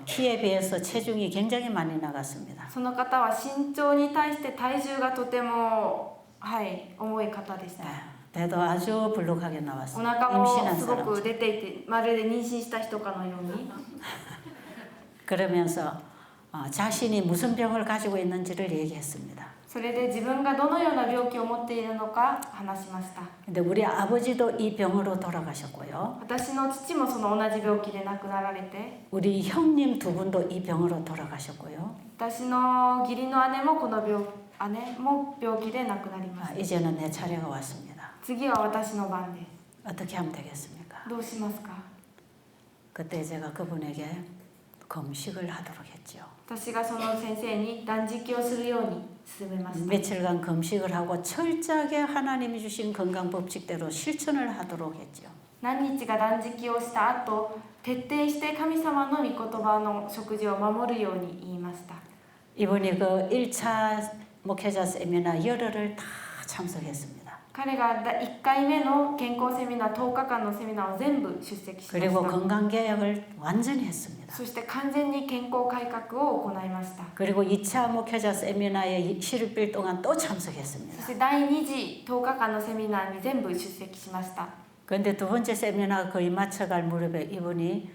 Speaker 1: 키에 비해서 체중이 굉장히 많이 나갔습니다.
Speaker 2: その方は身長に対して体重がとても、重い方でした。
Speaker 1: 배도 아주 불룩하게
Speaker 2: お
Speaker 1: 나왔습니다.
Speaker 2: 腹も
Speaker 1: 임신한
Speaker 2: すご
Speaker 1: 사람.
Speaker 2: く出ていて、まるで妊娠した人かのように。
Speaker 1: 그러면서 자신이 무슨 병을 가지고 있는지를 얘기했습니다.
Speaker 2: それで自分がどのような病気を持っているのか話しました。
Speaker 1: 근데 우리 아버지도 이 병으로 돌아가셨고요.
Speaker 2: 私の父もその同じ病気で亡くなられて、
Speaker 1: 우리 형님 두 분도 이 병으로 돌아가셨고요.
Speaker 2: 私の義理の姉も姉も病気で亡くなりました。
Speaker 1: 이제는 내 차례가 왔습니다.
Speaker 2: 次は私の番です。
Speaker 1: 어떻게 하면 되겠습니까?
Speaker 2: どうしますか？
Speaker 1: 그때 제가 그분에게 금식을 하도록 했죠.
Speaker 2: 私がその先生に断食をするように勧めました。
Speaker 1: 며칠간 금식을 하고 철저하게 하나님이 주신 건강 법칙대로 실천을 하도록 했죠.
Speaker 2: 何日か断食をした後、徹底して神様の御言葉の食事を守るように言いました。
Speaker 1: 이분이 그 1차 목회자 세미나 열흘을 다 참석했습니다.
Speaker 2: 彼が1回目の健康セミナー、10日間のセミナーを全部出席しまし
Speaker 1: 그리고
Speaker 2: た。
Speaker 1: 건강 개혁을 완전히 했습니다.
Speaker 2: そして完全に健康改革を行いました。
Speaker 1: 그리고 2차 목회자 세미나에 11일 동안 또
Speaker 2: そ
Speaker 1: 참석했습니다.
Speaker 2: して第2次10日間のセミナーに全部出席しました。
Speaker 1: 그런데 두 번째 세미나 거의 맞춰갈 무렵에 이분이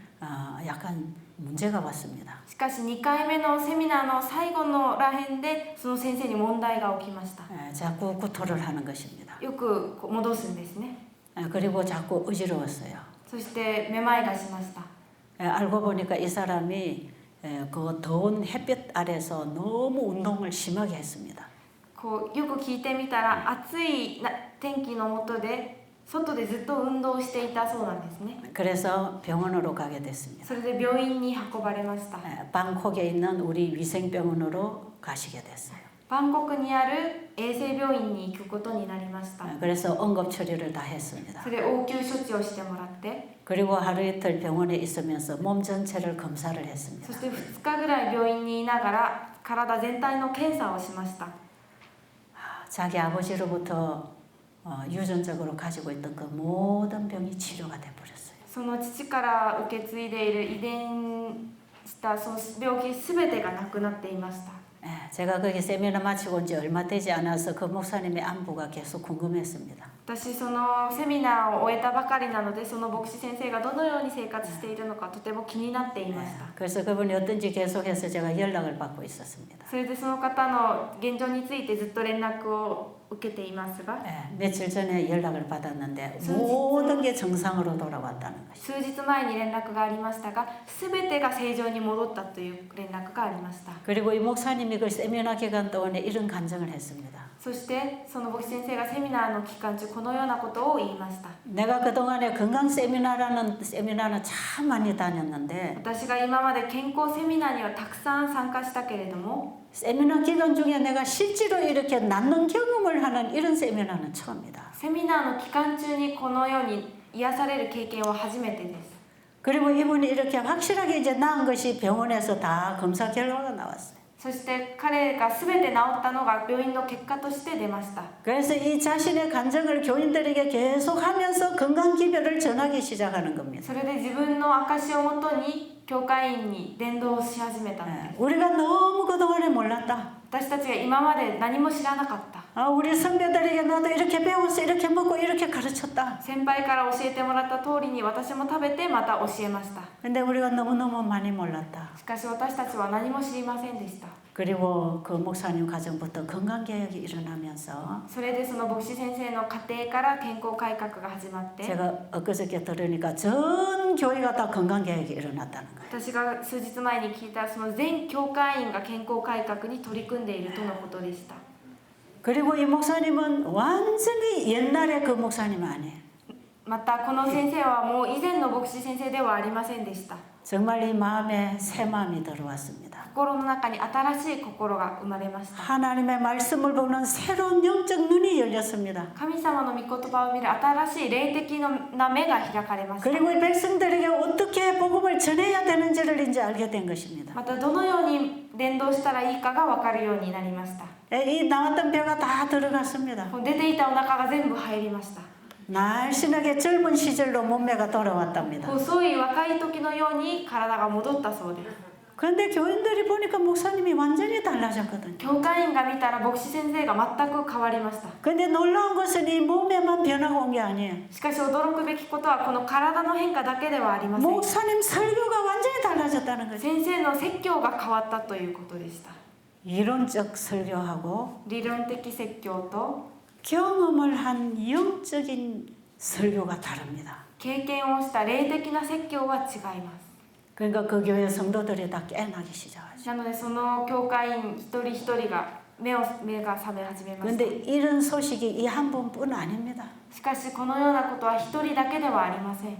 Speaker 1: 약간 문제가 왔습니다.
Speaker 2: しかし2回目のセミナーの最後のらへんでその先生に問題が起きました。
Speaker 1: 자꾸 구토를 하는 것입니다.
Speaker 2: よく戻すんですね。
Speaker 1: 그리고 자꾸 어지러웠어요.
Speaker 2: そしてめまいがしました。
Speaker 1: 알고 보니까 이 사람이 그 더운 햇볕 아래서 너무 운동을 심하게 했습니다.
Speaker 2: こうよく聞いてみたら暑い天気の下で外でずっと運動していたそうなんですね。
Speaker 1: 그래서 병원으로 가게 됐습니다.
Speaker 2: それで病院に運ばれました。
Speaker 1: 방콕에 있는 우리 위생병원으로 가시게 됐어요.
Speaker 2: バンコクにある衛生病院に行くことになりました。
Speaker 1: 그래서 응급 처리를 다 했습니다.
Speaker 2: それで応急処置をしてもらって、
Speaker 1: 그리고 하루 이틀 병원에 있으면서 몸 전체를 검사를
Speaker 2: そ
Speaker 1: 했습니다.
Speaker 2: して2日ぐらい病院にいながら体全体の検査をしました。
Speaker 1: 자기 아버지로부터 유전적으로 가지고 있던 그 모든 병이 치료가 돼버렸어요.
Speaker 2: その父から受け継いでいる遺伝したその病気すべてがなくなっていました。
Speaker 1: 제가 거기 세미나 마치고 온 지 얼마 되지 않아서 그 목사님의 안부가 계속 궁금했습니다.
Speaker 2: 私そのセミナーを終えたばかりなのでその牧師先生がどのように生活しているのかとても気になっていました。
Speaker 1: 그래서 그분이 어떤지 계속해서 제가 연락을 받고 있었습니다.
Speaker 2: それでその方の現状についてずっと連絡を受けていますが、
Speaker 1: 며칠 전에 연락을 받았는데 모든 게 정상으로 돌아왔다는 것이죠.
Speaker 2: 数日前に連絡がありましたが全てが正常に戻ったという連絡がありました。
Speaker 1: 그리고 이 목사님이 그 세미나 기간 동안에 이런 간증을 했습니다.
Speaker 2: そしてその牧師先生がセミナーの期間中このようなことを言いました。
Speaker 1: 내가 그동안에 건강 세미나라는 세미나는 참 많이 다녔는데
Speaker 2: 私が今まで健康セミナーにはたくさん参加したけれども
Speaker 1: 세미나 기간 중에 내가 실제로 이렇게 낫는 경험을 하는 이런 세미나는 처음이다.
Speaker 2: セミナーの期間中にこのように癒される経験は初めてです。
Speaker 1: 그리고 이분이 이렇게 확실하게 이제 나은 것이 병원에서 다 검사 결과가 나왔어요.
Speaker 2: そして彼が全て治ったのが病院の結果として出ました。
Speaker 1: 그래서 이 자신의 간증을 교인들에게 계속하면서 건강 기별을 전하기 시작하는 겁니다.
Speaker 2: それで自分の証をもとに教会員に伝道し始めたのです。
Speaker 1: 우리가 너무 그동안에 몰랐다.
Speaker 2: 私たちが今まで何も知らなかった。
Speaker 1: 우리 선배들에게 나도 이렇게 배워서 이렇게 먹고 이렇게 가르쳤다.
Speaker 2: 先輩から教えてもらった通りに私も食べてまた教えました。
Speaker 1: 근데 우리가 너무너무 많이 몰랐다.
Speaker 2: しかし私たちは何も知りませんでした。
Speaker 1: 그리고 그 목사님 가정부터 건강개혁이 일어나면서
Speaker 2: それでその牧師先生の家庭から健康改革が始まって、
Speaker 1: 제가 엊그저께 들으니까 전 교회가 다 건강개혁이 일어났다는 거예요.
Speaker 2: 私が数日前に聞いたその全教会員が健康改革に取り組んでいるとのことでした。
Speaker 1: 그리고 이 목사님은 완전히 옛날에 그 목사님 아니에요.
Speaker 2: またこの先生はもう以前の牧師先生ではありませんでした。
Speaker 1: 정말 이 마음에 새 마음이 들어왔습니다.
Speaker 2: 心の中に新しい心が生まれました。
Speaker 1: 하나님의 말씀을 보는 새로운 영적 눈이 열렸습니다.
Speaker 2: 神様の御言葉を見る新しい霊的な目が開かれました。
Speaker 1: 그리고 이 백성들에게 어떻게 복음을 전해야 되는지를 이제 알게 된 것입니다.
Speaker 2: またどのように伝道したらいいかが分かるようになりました。
Speaker 1: 이 나왔던 뼈가 다 들어갔습니다.
Speaker 2: 出ていたお腹が全部入りました。
Speaker 1: 날씬하게 젊은 시절로 몸매가 돌아왔답니다.
Speaker 2: 細い若い時のように体が戻ったそうです。
Speaker 1: 그런데 교인들이 보니까 목사님이 완전히 달라졌거든요.
Speaker 2: 教会員が見たら牧師先生が全く変わりました。
Speaker 1: 근데 놀라운 것은 이 몸에만 변화가 온 게 아니에요.
Speaker 2: しかし驚くべきことはこの体の変化だけではありません。
Speaker 1: 목사님 설교가 완전히 달라졌다는 거죠.
Speaker 2: 先生の説教が変わったということでした。
Speaker 1: 이론적 설교하고
Speaker 2: 理論的説教と
Speaker 1: 경험을 한 영적인 설교가 다릅니다.
Speaker 2: 経験をした霊的な説教は違います。
Speaker 1: 그러니까 그 교회 성도들이 다 깨어나기 시작하죠.
Speaker 2: なのでその教会員一人一人が目が覚め始めまし
Speaker 1: 그런데
Speaker 2: た。
Speaker 1: 이런 소식이 이 한 분뿐 아닙니다.
Speaker 2: しかしこのようなことは一人だけではありません。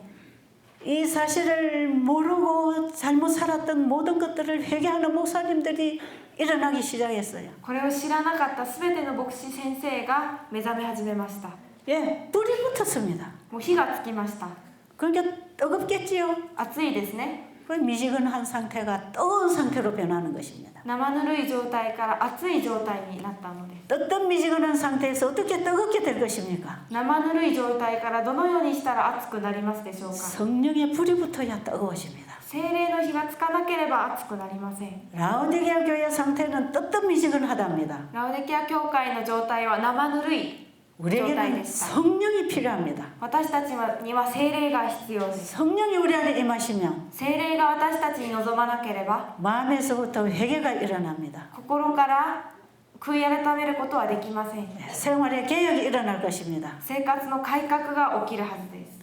Speaker 1: 이 사실을 모르고 잘못 살았던 모든 것들을 회개하는 목사님들이 일어나기 시작했어요.
Speaker 2: これを知らなかった全ての牧師先生が目覚め始めました。
Speaker 1: 예, 불이 붙었습니다.
Speaker 2: もう火がつきました。
Speaker 1: 그러니까 뜨겁겠지요.
Speaker 2: 暑いですね。
Speaker 1: 그 미지근한 상태가 뜨거운 상태로 변하는 것입니다.
Speaker 2: 生ぬるい状態から熱い状態になったのです。
Speaker 1: 어떤 미지근한 상태에서 어떻게 뜨겁게 될 것입니까?
Speaker 2: 生ぬるい状態からどのようにしたら熱くなりますでしょうか。
Speaker 1: 성령의 불이 붙어야 뜨거워집니다.
Speaker 2: 聖霊の火がつかなければ熱くなりません。
Speaker 1: 라오디게아 교회 상태는 뜨뜻미지근하답니다.
Speaker 2: ラオデキア教会の状態は生ぬるい状態
Speaker 1: 우리에게는
Speaker 2: でした。
Speaker 1: 성령이 필요합니다.
Speaker 2: 私たちには聖霊が必要です。
Speaker 1: 성령이 우리 안에 임하시면
Speaker 2: 聖霊が私たちに望まなければ
Speaker 1: 마음에서부터 회개가 일어납니다.
Speaker 2: 心から悔い改めることはできません。
Speaker 1: 생활의 개혁이 일어날 것입니다.
Speaker 2: 生活の改革が起きるはずです。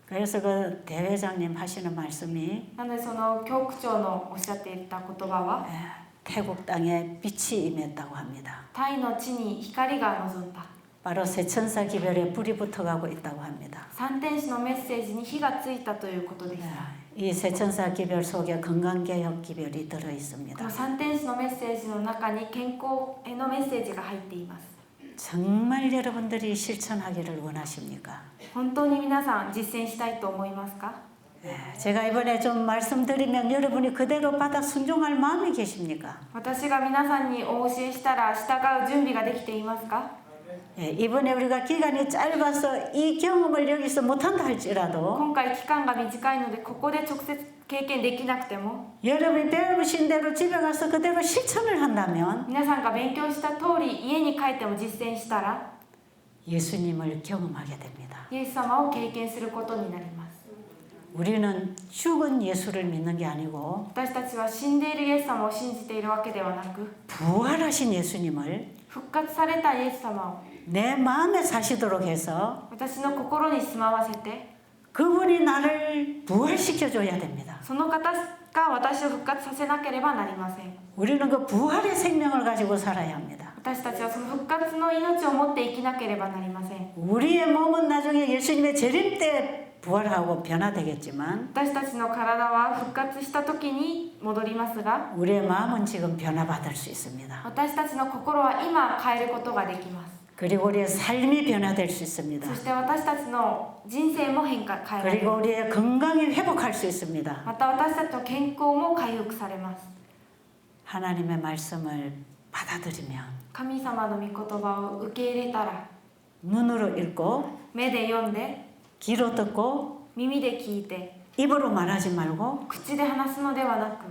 Speaker 1: 그래서 그 대회장님 하시는 말씀이
Speaker 2: なのでその教区長のおっしゃっていた言葉は
Speaker 1: 태국 땅에 빛이 임했다고 합니다.
Speaker 2: タイの地に光が望んだ。
Speaker 1: 바로 세천사 기별에 불이 붙어가고 있다고 합니다.
Speaker 2: 三天使のメッセージに火がついたということです。
Speaker 1: 이 세천사 기별 속에 건강개혁 기별이 들어
Speaker 2: こ
Speaker 1: 있습니다.
Speaker 2: の三天使のメッセージの中に健康へのメッセージが入っています。
Speaker 1: 정말 여러분들이 실천하기를 원하십니까?
Speaker 2: 本当に皆さん実践したいと思いますか？
Speaker 1: 제가 이번에 좀 말씀드리면 여러분이 그대로 받아 순종할 마음이 계십니까?
Speaker 2: 私が皆さんにお教えしたら従う準備ができていますか？
Speaker 1: 이번에 우리가 기간이 짧아서 이 경험을 여기서 못한다 할지라도
Speaker 2: 今回期間が短いのでここで直接経験できなくても
Speaker 1: 여러분이 배우신 대로 집에 가서 그대로 실천을 한다면
Speaker 2: 皆さんが勉強した通り家に帰っても実践したら
Speaker 1: 예수님을 경험하게 됩니다.
Speaker 2: イエス様を経験することになります。
Speaker 1: 우리는 죽은 예수를 믿는 게 아니고
Speaker 2: 私たちは死んでいるイエス様を信じているわけではなく
Speaker 1: 부활하신 예수님을
Speaker 2: 復活されたイエス様を
Speaker 1: 내 마음에 사시도록 해서
Speaker 2: 私の心に住まわせて
Speaker 1: 그분이 나를 부활시켜줘야 됩니다.
Speaker 2: その方が私を復活させなければなりません。
Speaker 1: 우리는 그 부활의 생명을 가지고 살아야 합니다.
Speaker 2: 私たちはその復活の命を持って生きなければなりません。
Speaker 1: 우리의 몸은 나중에 예수님의 재림 때 부활하고 변화되겠지만
Speaker 2: 私たちの体は復活した時に戻りますが
Speaker 1: 우리의 마음은 지금 변화받을 수 있습니다.
Speaker 2: 私たちの心は今変えることができます。
Speaker 1: 그리고 우리의 삶이 변화될 수 있습니다.
Speaker 2: そして私たちの人生も変えられ
Speaker 1: 그리고
Speaker 2: る。
Speaker 1: 우리의 건강이 회복할 수 있습니다.
Speaker 2: また私たちの健康も回復されます。
Speaker 1: 하나님의 말씀을 받아들이면
Speaker 2: 神様の御言葉を受け入れたら
Speaker 1: 눈으로 읽고
Speaker 2: 目で読んで
Speaker 1: 귀로 듣고
Speaker 2: 耳で聞いて
Speaker 1: 입으로 말하지 말고
Speaker 2: 口で話すのではなく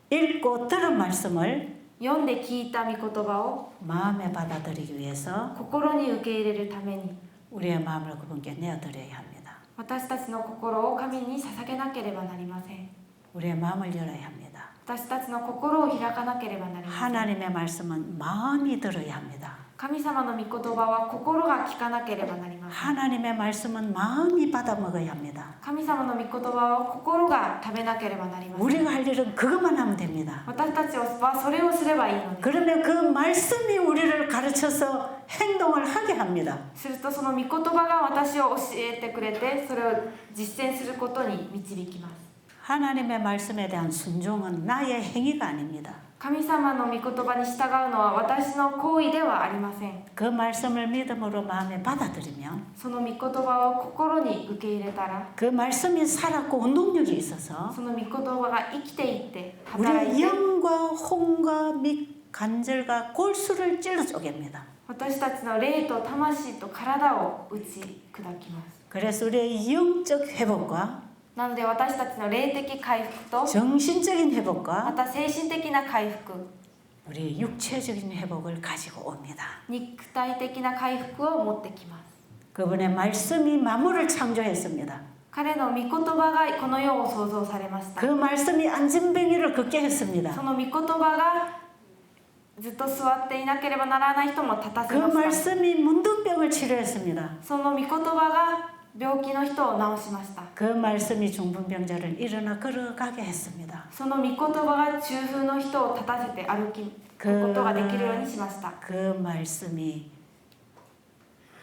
Speaker 1: 읽고 들은 말씀을
Speaker 2: 読んで聞いた御言葉を
Speaker 1: 마음에 받아들이기 위해서
Speaker 2: 心に受け入れるために
Speaker 1: 우리의 마음을 그분께 내어드려야 합니다.
Speaker 2: 私たちの心を神に捧げなければなりません。
Speaker 1: 우리의 마음을 열어야 합니다.
Speaker 2: 私たちの心を開かなければなりません。
Speaker 1: 하나님의 말씀은 마음이 들어야 합니다.
Speaker 2: 神様の御言葉は心が聞かなければなりません。
Speaker 1: 하나님의 말씀은 마음이 받아 먹어야 합니다.
Speaker 2: 神様の御言葉を心が食べなければなりません。
Speaker 1: 우리가 할 일은 그것만 하면 됩니다.
Speaker 2: 私たちはそれをすればいいのです。
Speaker 1: 그러면 그 말씀이 우리를 가르쳐서 행동을 하게 합니다.
Speaker 2: するとその御言葉が私を教えてくれてそれを実践することに導きます。
Speaker 1: 하나님의 말씀에 대한 순종은 나의 행위가 아닙니다.
Speaker 2: 神様の御言葉に従うのは私の行為ではありません。
Speaker 1: 그 말씀을 믿음으로 마음에 받아들이면
Speaker 2: その御言葉を心に受け入れたら
Speaker 1: 그 말씀이 살았고 운동력이 있어서
Speaker 2: その御言葉が生きていって働
Speaker 1: 우리의
Speaker 2: いて
Speaker 1: 영과 혼과 및 관절과 골수를 찔러 쪼갭니다.
Speaker 2: 私たちの霊と魂と体を打ち砕きます。
Speaker 1: 그래서 우리의 영적 회복과
Speaker 2: なので私たちの霊的回復と
Speaker 1: 정신적인
Speaker 2: ま
Speaker 1: 회복과
Speaker 2: た精神的な回復
Speaker 1: 우리의 육체적인 회복을 가지고 옵니다.
Speaker 2: 肉体的な回復を持ってきます。
Speaker 1: 그분의 말씀이 만물을 창조했습니다.
Speaker 2: 彼の御言葉がこの世を創造されました。
Speaker 1: 그 말씀이 안진뱅이를 걷게 했습니다.
Speaker 2: その御言葉がずっと座っていなければならない人も立たせ
Speaker 1: 그
Speaker 2: ました。
Speaker 1: 말씀이 문둥병을 치료했습니다.
Speaker 2: その御言葉が病気の人を治しました。
Speaker 1: 그 말씀이 중풍병자를 일어나 걸어가게 했습니다.
Speaker 2: その御言葉が中風の人を立たせて歩くことができるようにしました。
Speaker 1: 그 말씀이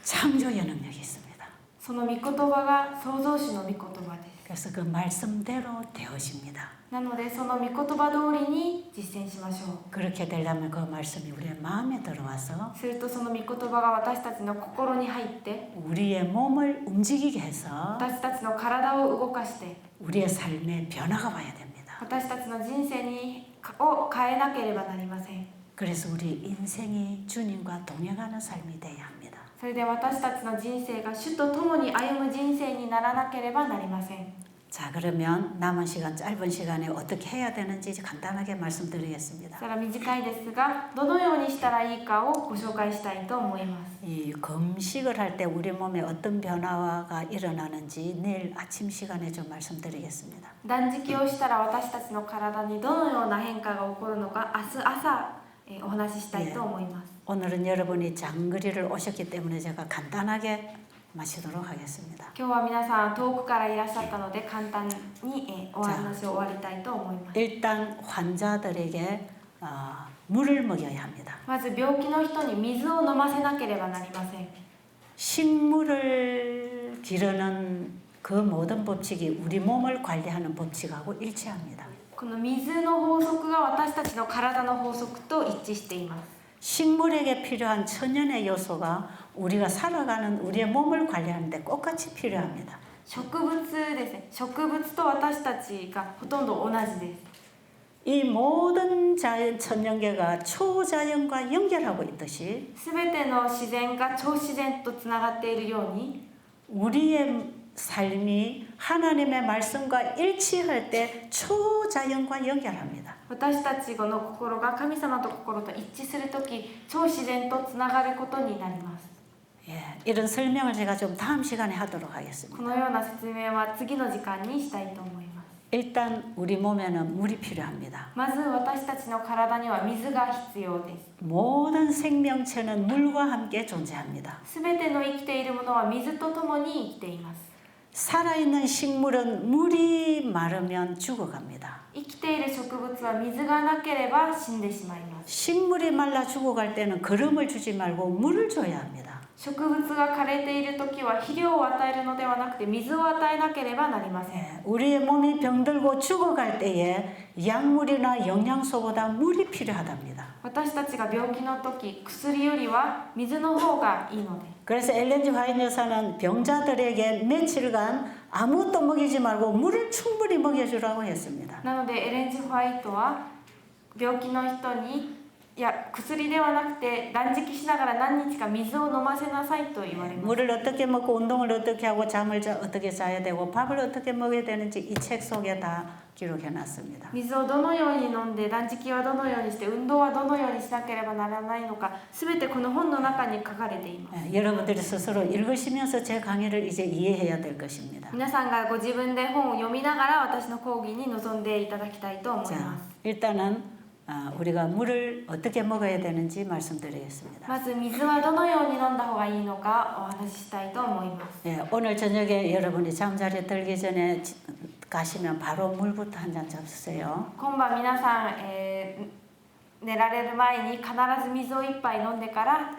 Speaker 1: 창조의 능력이 있습니다.
Speaker 2: その御言葉が創造主の御言葉です。
Speaker 1: 그래서 그 말씀대로 되어집니다.
Speaker 2: なのでその御言葉通りに実践しましょう。
Speaker 1: 그렇게 되려면 그 말씀이 우리의 마음에 들어와서
Speaker 2: するとその御言葉が私たちの心に入って
Speaker 1: 우리의 몸을 움직이게 해서
Speaker 2: 私たちの体を動かして
Speaker 1: 우리의 삶에 변화가 와야 됩니다.
Speaker 2: 私たちの人生を変えなければなりません。
Speaker 1: 그래서 우리 인생이 주님과 동행하는 삶이 되어야 합니다.
Speaker 2: それで私たちの人生が主と共に歩む人生にならなければなりません。
Speaker 1: 자, 그러면 남은 시간, 짧은 시간에 어떻게 해야 되는지 간단하게
Speaker 2: そ
Speaker 1: 말씀드리겠습니다.
Speaker 2: したら短いですがどのようにしたらいいかをご紹介したいと思います。
Speaker 1: 이 금식을 할 때 우리 몸에 어떤 변화가 일어나는지 내일 아침 시간에 좀 말씀드리겠습니다.
Speaker 2: 断食をしたら私たちの体にどのような変化が起こるのか明日朝お話ししたいと思います。
Speaker 1: 오늘은 여러분이 장거리를 오셨기 때문에 제가 간단하게 마치도록 하겠습니다.
Speaker 2: 今日は皆さん遠くからいらっしゃったので簡単にお話を終わりたいと思います。
Speaker 1: 일단 환자들에게 물을 먹여야 합니다.
Speaker 2: まず病気の人に水を飲ませなければなりません。
Speaker 1: 식물을 기르는 그 모든 법칙이 우리 몸을 관리하는 법칙하고 일치합니다.
Speaker 2: この水の法則が私たちの体の法則と一致しています。
Speaker 1: 식물에게 필요한 천연의 요소가 우리가 살아가는 우리의 몸을 관리하는 데 똑같이 필요합니다.
Speaker 2: 植物ですね。植物と私たちがほとんど同じです。
Speaker 1: 이 모든 자연 천연계가 초자연과 연결하고 있듯이
Speaker 2: すべての自然が超自然とつながっているように
Speaker 1: 우리의 삶이 하나님의 말씀과 일치할 때 초자연과 연결합니다.
Speaker 2: 私たちの心が神様と心と一致するとき超自然とつながることになります。
Speaker 1: 예, 이런 설명을 제가 좀 다음 시간에 하도록 하겠습니다.
Speaker 2: このような説明は次の時間にしたいと思います。
Speaker 1: 일단 우리 몸에는 물이 필요합니다.
Speaker 2: まず私たちの体には水が必要です。
Speaker 1: 모든 생명체는 물과 함께 존재합니다.
Speaker 2: すべての生きているものは水とともに生きています。
Speaker 1: 살아있는 식물은 물이 마르면 죽어갑니다.
Speaker 2: 生きている植物は水がなければ死んでしまいます。
Speaker 1: 식물이 말라 죽어갈 때는 거름을 주지 말고 물을 줘야 합니다.
Speaker 2: 植物が枯れているときは肥料を与えるのではなくて水を与えなければなりません。
Speaker 1: 우리의 몸이 병들고 죽어갈 때에 약물이나 영양소보다 물이 필요하답니다.
Speaker 2: 私たちが病気のとき薬よりは水の方がいいので
Speaker 1: 그래서 엘렌 G 화이트 여사는 병자들에게 며칠간 아무것도 먹이지 말고 물을 충분히 먹여주라고 했습니다.
Speaker 2: なのでエレンジ・ホワイトは病気の人にいや薬ではなくて断食しながら何日か水を飲ませなさいと言われます。
Speaker 1: 물을 어떻게 먹고 운동을 어떻게 하고 잠을 어떻게 자야 되고 밥을 어떻게 먹어야 되는지 이 책 속에 다 기록해 놨습니다.
Speaker 2: 水をどのように飲んで断食はどのようにして運動はどのようにしなければならないのか全てこの本の中に書かれています。
Speaker 1: 여러분들이 스스로 읽으시면서 제 강의를 이제 이해해야 될 것입니다.
Speaker 2: 皆さんがご自分で本を読みながら私の講義に臨んでいただきたいと思い
Speaker 1: 자,
Speaker 2: ます。
Speaker 1: 일단은 우리가 물을 어떻게 먹어야 되는지 말씀드리겠습니다.
Speaker 2: まず水はどのように飲んだ方がいいのかお話ししたいと思います。
Speaker 1: 예, 오늘 저녁에 여러분이 잠자리에 들기 전에 가시면 바로 물부터 한 잔 잡수세요.
Speaker 2: 今晩皆さん、寝られる前に必ず水を一杯飲んでから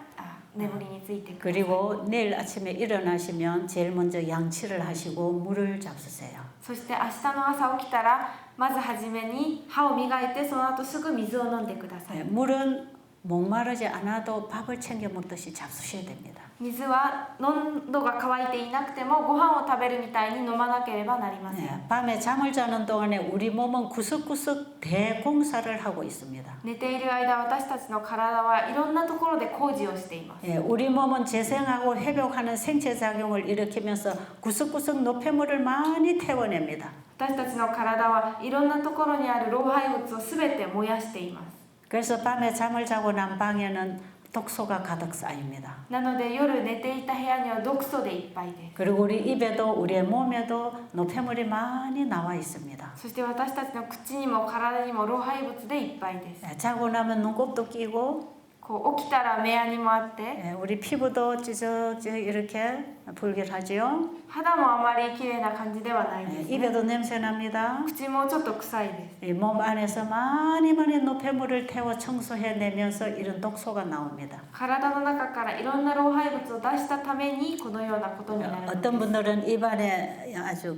Speaker 2: 眠りについてください。
Speaker 1: 그리고 내일 아침에 일어나시면 제일 먼저 양치를 하시고 물을 잡수세요.
Speaker 2: そして明日の朝起きたらまずはじめに歯を磨いてその後すぐ水を飲んでください。
Speaker 1: 예, 물은 목마르지 않아도 밥을 챙겨 먹듯이 잡수셔야 됩니다.
Speaker 2: 水は喉が渇いていなくてもご飯を食べるみたいに飲まなければなりません。
Speaker 1: 예, 밤에 잠을 자는 동안에 우리 몸은 구석구석 대공사를 하고 있습니다.
Speaker 2: 寝ている間私たちの体はいろんなところで工事をしています。
Speaker 1: 예, 우리 몸은 재생하고 회복하는 생체 작용을 일으키면서 구석구석 노폐물을 많이 태워냅니다.
Speaker 2: 私たちの体はいろんなところにある老廃物をすべて燃やしています。
Speaker 1: 그래서 밤에 잠을 자고 난 방에는 독소가 가득 쌓입니다.
Speaker 2: なので夜寝ていた部屋には毒素でいっぱいです。
Speaker 1: 그리고 우리 입에도 우리의 몸에도 노폐물이 많이 나와 있습니다.
Speaker 2: そして私たちの口にも体にも老廃物でいっぱいです。
Speaker 1: 예, 자고 나면 눈곱도 끼고
Speaker 2: こう起きたら目やにもあって
Speaker 1: 예, 우리 피부도 찌적찌적 이렇게 불길하지요.
Speaker 2: 肌もあまり綺麗な感じではない
Speaker 1: 예,
Speaker 2: です、ね。
Speaker 1: 입에도 냄새 납니다.
Speaker 2: 口もちょっと臭いです。
Speaker 1: 이 몸 안에서 많이 노폐물을 태워 청소해내면서 이런 독소가 나옵니다.
Speaker 2: 体の中からいろんな老廃物を出したためにこのようなことになるのです。
Speaker 1: 어떤 분들은 입안에 아주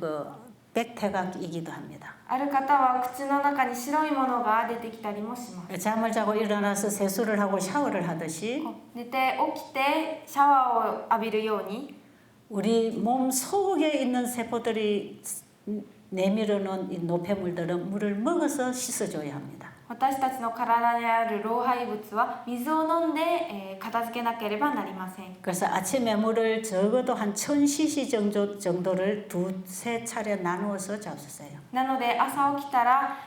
Speaker 1: 백태가 끼기도 합니다.
Speaker 2: ある方は口の中に白いものが出てきたりもします。
Speaker 1: 잠을 자고 일어나서 세수를 하고 샤워를 하듯이
Speaker 2: 寝て起きてシャワーを浴びるように
Speaker 1: 우리 몸 속에 있는 세포들이 내밀어 놓은 이 노폐물들은 물을 먹어서 씻어줘야 합니다.
Speaker 2: 私たちの体にある老廃物は水を飲んで、片付けなければなりません。
Speaker 1: 그래서 아침에 물을 적어도 한 1000cc 정도를 두세 차례 나누어서 잡수세요.
Speaker 2: なので朝起きたら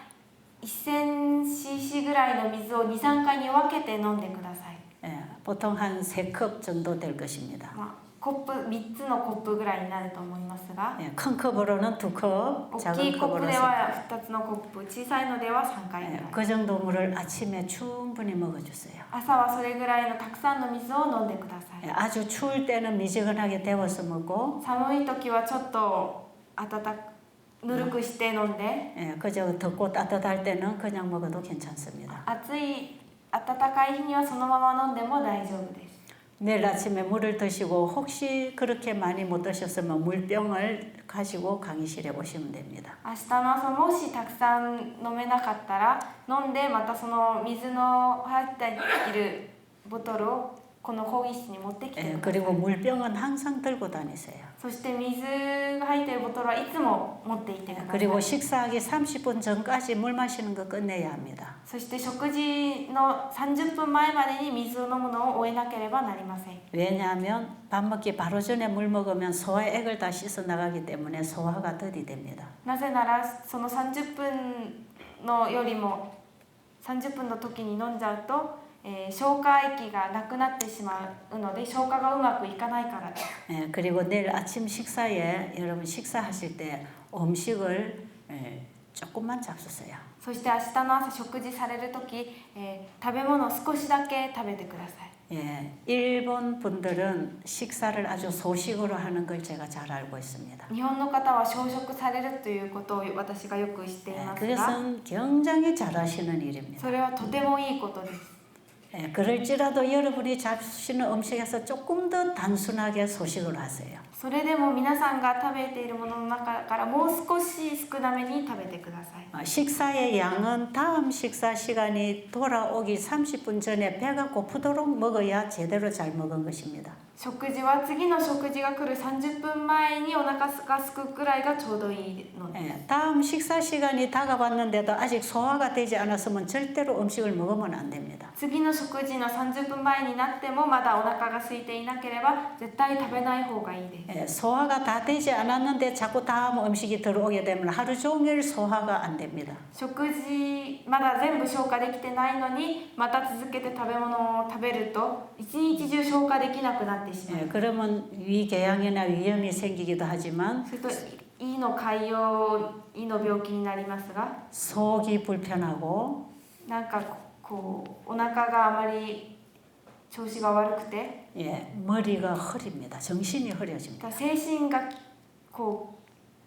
Speaker 2: 1000cc ぐらいの水を 2,3 回に分けて飲んでください。
Speaker 1: 예, 보통 한 3컵 정도 될 것입니다.
Speaker 2: コップ3つのコップぐらいになると思いますが、
Speaker 1: 예, 큰 컵으로는 2컵,
Speaker 2: 大き
Speaker 1: 작은
Speaker 2: いコップ
Speaker 1: 컵으로는
Speaker 2: で
Speaker 1: 3컵.
Speaker 2: は2つのコップ、小さいのでは3回ぐらい。
Speaker 1: 그 정도 물을 아침에 충분히 먹어주세요.
Speaker 2: 朝はそれぐらいのたくさんの水を飲んでください。
Speaker 1: 예, 아주 추울 때는 미지근하게 데워서 먹고
Speaker 2: 寒い時はちょっとぬるくして飲んで、
Speaker 1: 예, 그저 덥고 따뜻할 때는 그냥 먹어도 괜찮습니다.
Speaker 2: 暑い暖かい日にはそのまま飲んでも大丈夫です。
Speaker 1: 내일 아침에 물을 드시고 혹시 그렇게 많이 못 드셨으면 물병을 가지고 강의실에 오시면 됩니다.
Speaker 2: 明日の朝もしたくさん飲めなかったら飲んでまたその水の入っているボトルをこの講義室に持ってきてください。
Speaker 1: 예, 그리고 물병은 항상 들고 다니세요.
Speaker 2: そして水が入っているボトルはいつも持っていてください。
Speaker 1: 그리고 식사하기 30분 전까지 물 마시는 거 끝내야 합니다.
Speaker 2: そして食事の30分前までに水を飲むのを終えなければなりません。
Speaker 1: 왜냐하면 밥 먹기 바로 전에 물 먹으면 소화액을 다 씻어 나가기 때문에 소화가 더디됩니다.
Speaker 2: なぜならその30分のよりも30分の時に飲んじゃうと、消化液がなくなってしまうので消化がうまくいかないからです。
Speaker 1: 예, 그리고 내일 아침 식사에 여러분 식사하실 때 음식을 조금만 잡수세요.
Speaker 2: そして明日の朝食事される時、食べ物を少しだけ食べてください。
Speaker 1: 예, 일본 분들은 식사를 아주 소식으로 하는 걸 제가 잘 알고 있습니다.
Speaker 2: 日本の方は小食されるということを私がよく知っていますが、
Speaker 1: 그것은 굉장히 잘하시는 일입니다.
Speaker 2: それはとてもいいことです。
Speaker 1: 그럴지라도 여러분이 잡수시는 음식에서 조금 더 단순하게 소식을 하세요.
Speaker 2: それでも皆さんが食べているものの中からもう少し少なめに食べてください。
Speaker 1: 식사의 양은 다음 식사 시간이 돌아오기 30분 전에 배가 고프도록 먹어야 제대로 잘 먹은 것입니다.
Speaker 2: 食事は次の食事が来る30分前にお腹がすくくらいがちょうどいいので
Speaker 1: 다음 식사 시간이 다가왔는데도 아직 소화가 되지 않았으면 절대로 음식을 먹으면 안 됩니다.
Speaker 2: 次の食事の30分前になってもまだお腹が空いていなければ絶対食べない方がいいです。
Speaker 1: 소화가 다 되지 않았는데 자꾸 다음 음식이 들어오게 되면 하루 종일 소화가 안 됩니다.
Speaker 2: 食事まだ全部消化できてないのにまた続けて食べ物を食べると一日中消化できなくなってしまう。
Speaker 1: 그러면 위궤양이나 위염이 생기기도 하지만
Speaker 2: すると胃の潰瘍、胃の病気になりますが
Speaker 1: 속이 불편하고
Speaker 2: なんかこうお腹があまり調子が悪くて
Speaker 1: 머리가 흐립니다. 정신이
Speaker 2: だ
Speaker 1: 흐려집니다.
Speaker 2: から精神がこ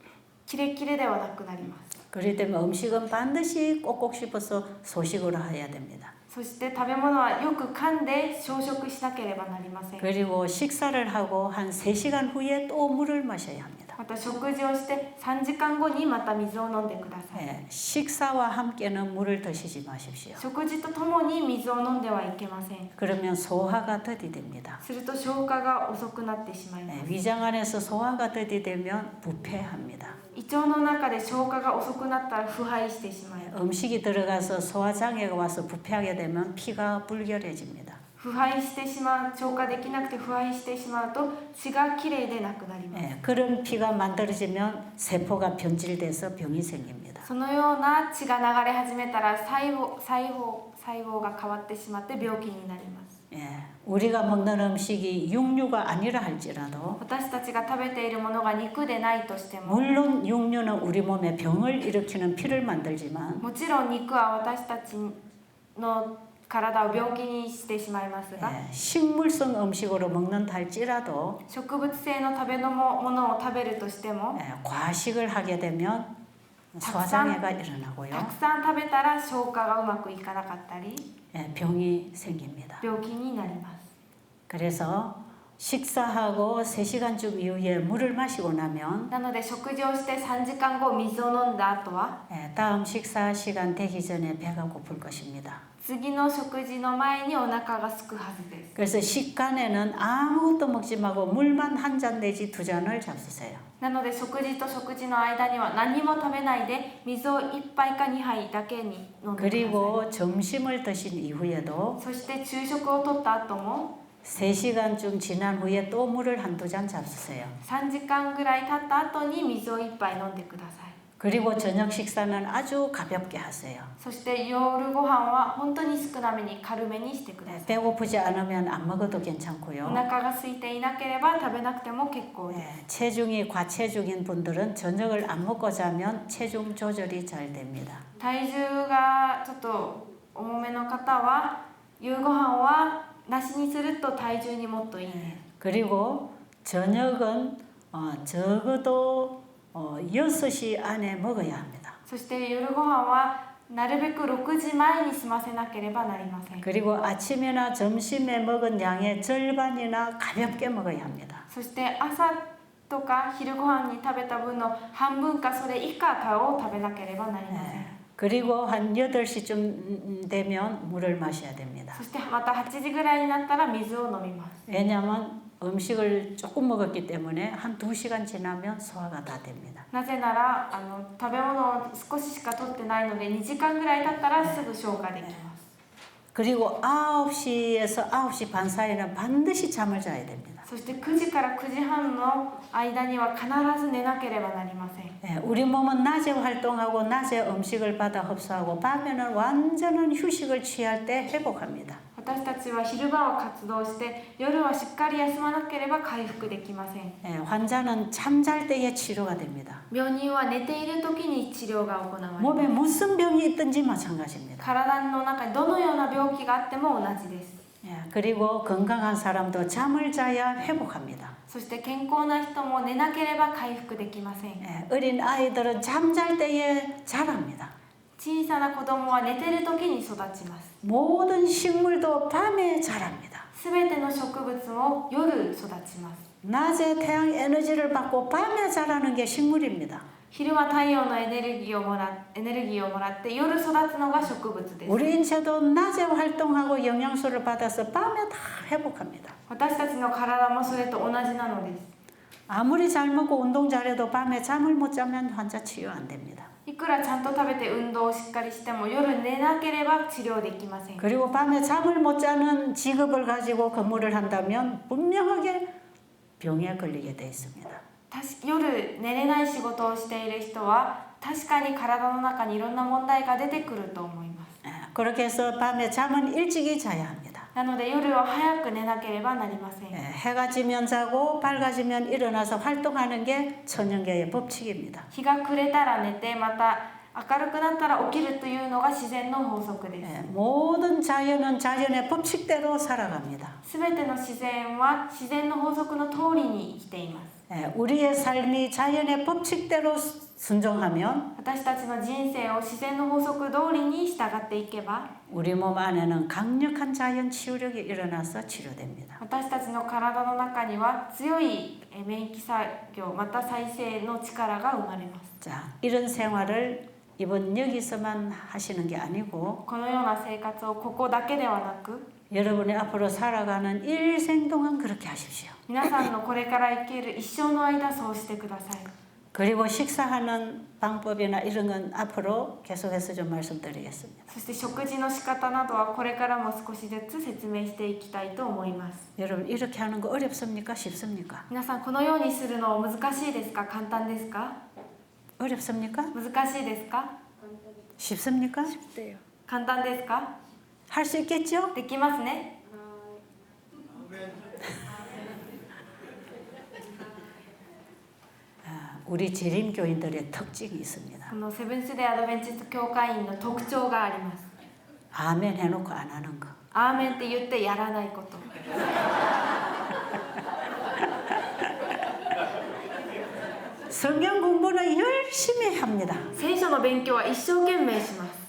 Speaker 2: うキレキレではなくなります。
Speaker 1: 그렇기 때문에 음식은 반드시 꼭꼭 씹어서 소식으로 해야 됩니다.
Speaker 2: そして食べ物はよく噛んで消食しなければなりません。
Speaker 1: 그리고 식사를 하고 한 3시간 후에 또 물을 마셔야 합니다.
Speaker 2: また食事をして3時間後にまた水を飲んでください。
Speaker 1: 식사와 함께는 물을 드시지 마십시오.
Speaker 2: 食事とともに水を飲んではいけません。
Speaker 1: 그러면 소화가 더디됩니다.
Speaker 2: すると消化が遅くなってしまいます。
Speaker 1: 위장 안에서 소화가 더디되면 부패합니다.
Speaker 2: 胃腸の中で消化が遅くなったら腐敗してしまいます。
Speaker 1: 음식이 들어가서 소화장애가 와서 부패하게 되면 피가 불결해집니다.
Speaker 2: 腐敗してしまう、消化できなくて腐敗してしまうと血がきれいでなくなります。
Speaker 1: 그런 피가 만들어지면 세포가 변질돼서 병이 생깁니다.
Speaker 2: そのような血が流れ始めたら細胞が変わってしまって病気になります。
Speaker 1: 우리가 먹는 음식이 육류가 아니라 할지라도
Speaker 2: 私たちが食べているものが肉でないとしても
Speaker 1: 물론 육류는 우리 몸에 병을 일으키는 피를 만들지만
Speaker 2: もちろん肉は私たちの体を病気にしてしまいますが
Speaker 1: 식물성 음식으로 먹는다 할지라도
Speaker 2: 植物性の食べ物を食べるとしても
Speaker 1: 과식을 하게 되면 소화장애가 일어나고요.
Speaker 2: たくさん食べたら消化がうまくいかなかったり
Speaker 1: 병이 생깁니다.
Speaker 2: 病気になります。
Speaker 1: 그래서 식사하고 3시간쯤 이후에 물을 마시고 나면
Speaker 2: なので食事をして3時間後水を飲んだ後は
Speaker 1: 다음 식사 시간 되기 전에 배가 고플 것입니다.
Speaker 2: 次の食事の前にお腹が空くはずです。
Speaker 1: 그래서 식간에는 아무것도 먹지 말고 물만 한 잔 내지 2잔을 잡수세요.
Speaker 2: なので食事と食事の間には何も食べないで水を1杯か2杯だけに飲んでください。
Speaker 1: 그리고 점심을 드신 이후에도
Speaker 2: そして昼食をとった後も
Speaker 1: 3시간쯤 지난 후에 또 물을 한두 잔 잡수세요.
Speaker 2: 3時間ぐらい経った後に水を1杯飲んでください。
Speaker 1: 그리고 저녁 식사는 아주 가볍게 하세요.
Speaker 2: そして夜ご飯は本当に少なめに軽めにしてください。
Speaker 1: 배고프지 않으면 안 먹어도
Speaker 2: お
Speaker 1: 괜찮고요.
Speaker 2: 腹が空いていなければ食べなくても結構です。
Speaker 1: 체중이 과체중인 분들은 저녁을 안 먹고 자면 체중 조절이 잘 됩니다.
Speaker 2: 体重がちょっと重めの方は夕ご飯はなしにすると体重にもっといいです。
Speaker 1: 그리고 저녁은 적어도 6시 안에 먹어야 합니다.
Speaker 2: そして夜ご飯はなるべく6時前に済ませなければなりません。
Speaker 1: 그리고 아침이나 점심에 먹은 양의 절반이나 가볍게 먹어야 합니다.
Speaker 2: そして朝とか昼ご飯に食べた分の半分かそれ以下を食べなければなりません。
Speaker 1: 그리고 한 8시쯤 되면 물을 마셔야 됩니다.
Speaker 2: そしてまた8時ぐらいになったら水を飲みます。
Speaker 1: 왜냐하면 음식을 조금 먹었기 때문에 한 2시간 지나면 소화가 다 됩니다.
Speaker 2: なぜなら食べ物を少ししか取ってないので2時間ぐらい経ったらすぐ消化できます。
Speaker 1: 그리고 9시에서 9시 반 사이는 반드시 잠을 자야 됩니다.
Speaker 2: そして9時から9時半の間には必ず寝なければなりません。
Speaker 1: 우리 몸은 낮에 활동하고 낮에 음식을 받아 흡수하고 밤에는 완전한 휴식을 취할 때 회복합니다.
Speaker 2: 私たちは昼間は活動して夜はしっかり休まなければ回復できません。
Speaker 1: 환자는 잠잘 때에 치료가 됩니다.
Speaker 2: 病人は寝ている時に治療が行われます。
Speaker 1: 몸에 무슨 병이 있든지 마찬가지입니다.
Speaker 2: 体の中にどのような病気があっても同じです。
Speaker 1: 그리고 건강한 사람도 잠을 자야 회복합니다.
Speaker 2: そして健康な人も寝なければ回復できません。
Speaker 1: 어린 아이들은 잠잘 때에 자랍니다.
Speaker 2: 小さな子供は寝てる時に育ちます。
Speaker 1: 모든 식물도 밤에 자랍니다.
Speaker 2: すべての植物も夜育ちます。
Speaker 1: 낮에 태양 에너지를 받고 밤에 자라는 게 식물입니다.
Speaker 2: 昼は太陽のエネルギーをもらって夜育つのが植物です。
Speaker 1: 우리 인체도 낮에 활동하고 영양소를 받아서 밤에 다 회복합니다.
Speaker 2: 私たちの体もそれと同じなのです。
Speaker 1: 아무리 잘 먹고 운동 잘해도 밤에 잠을 못 자면 환자 치유 안 됩니다.
Speaker 2: いくらちゃんと食べて運動をしっかりしても夜寝なければ治療できません。
Speaker 1: 그리고 밤에 잠을 못 자는 직업을 가지고 근무를 한다면 분명하게 병에 걸리게 돼 있습니다.
Speaker 2: 夜寝れない仕事をしている人は確かに体の中にいろんな問題が出てくると思います。
Speaker 1: 그렇게 해서 밤에 잠은 일찍이 자야 합니다.
Speaker 2: なので夜は早く寝なければなりません。
Speaker 1: 해가 지면 자고 밝아지면 일어나서 활동하는 게 천연계의 법칙입니다.
Speaker 2: 日が暮れたら寝てまた明るくなったら起きるというのが自然の法則です。
Speaker 1: 모든 자연은 자연의 법칙대로 살아갑니다.
Speaker 2: すべての自然は自然の法則の通りに生きています。
Speaker 1: 우리의 삶이 자연의 법칙대로 순종하면
Speaker 2: 私たちの人生を自然の法則通りに従っていけば
Speaker 1: 우리 몸 안에는 강력한 자연 치유력이 일어나서 치료됩니다.
Speaker 2: 私たちの体の中には強い免疫作業また再生の力が生まれます。
Speaker 1: 자, 이런 생활을 이번 여기서만 하시는 게 아니고
Speaker 2: このような生活をここだけではなく
Speaker 1: 여러분이 앞으로 살아가는 일생 동안 그렇게 하십시오.
Speaker 2: 皆さんのこれから生きる一生の間そうしてください。
Speaker 1: 그리고 식사하는 방법이나 이런 건 앞으로 계속해서 좀 말씀드리겠습니다.
Speaker 2: そして食事の仕方などはこれからも少しずつ説明していきたいと思います。
Speaker 1: 여러분 이렇게 하는 거 어렵습니까? 쉽습니까?
Speaker 2: 皆さんこのようにするの難しいですか？簡単ですか？
Speaker 1: 어렵습니까?
Speaker 2: 難しいですか？
Speaker 1: 쉽습니까?
Speaker 2: 簡単ですか？
Speaker 1: 할 수 있겠죠?
Speaker 2: できますね。
Speaker 1: 우리 재림교인들의 특징이 있습니다.
Speaker 2: このセブンス・デー・アドベンチスト教会員の特徴があります。
Speaker 1: 아멘 해놓고 안 하는 거.
Speaker 2: アーメンって言ってやらないこと。
Speaker 1: 성경 공부는 열심히 합니다.
Speaker 2: 聖書の勉強は一生懸命します。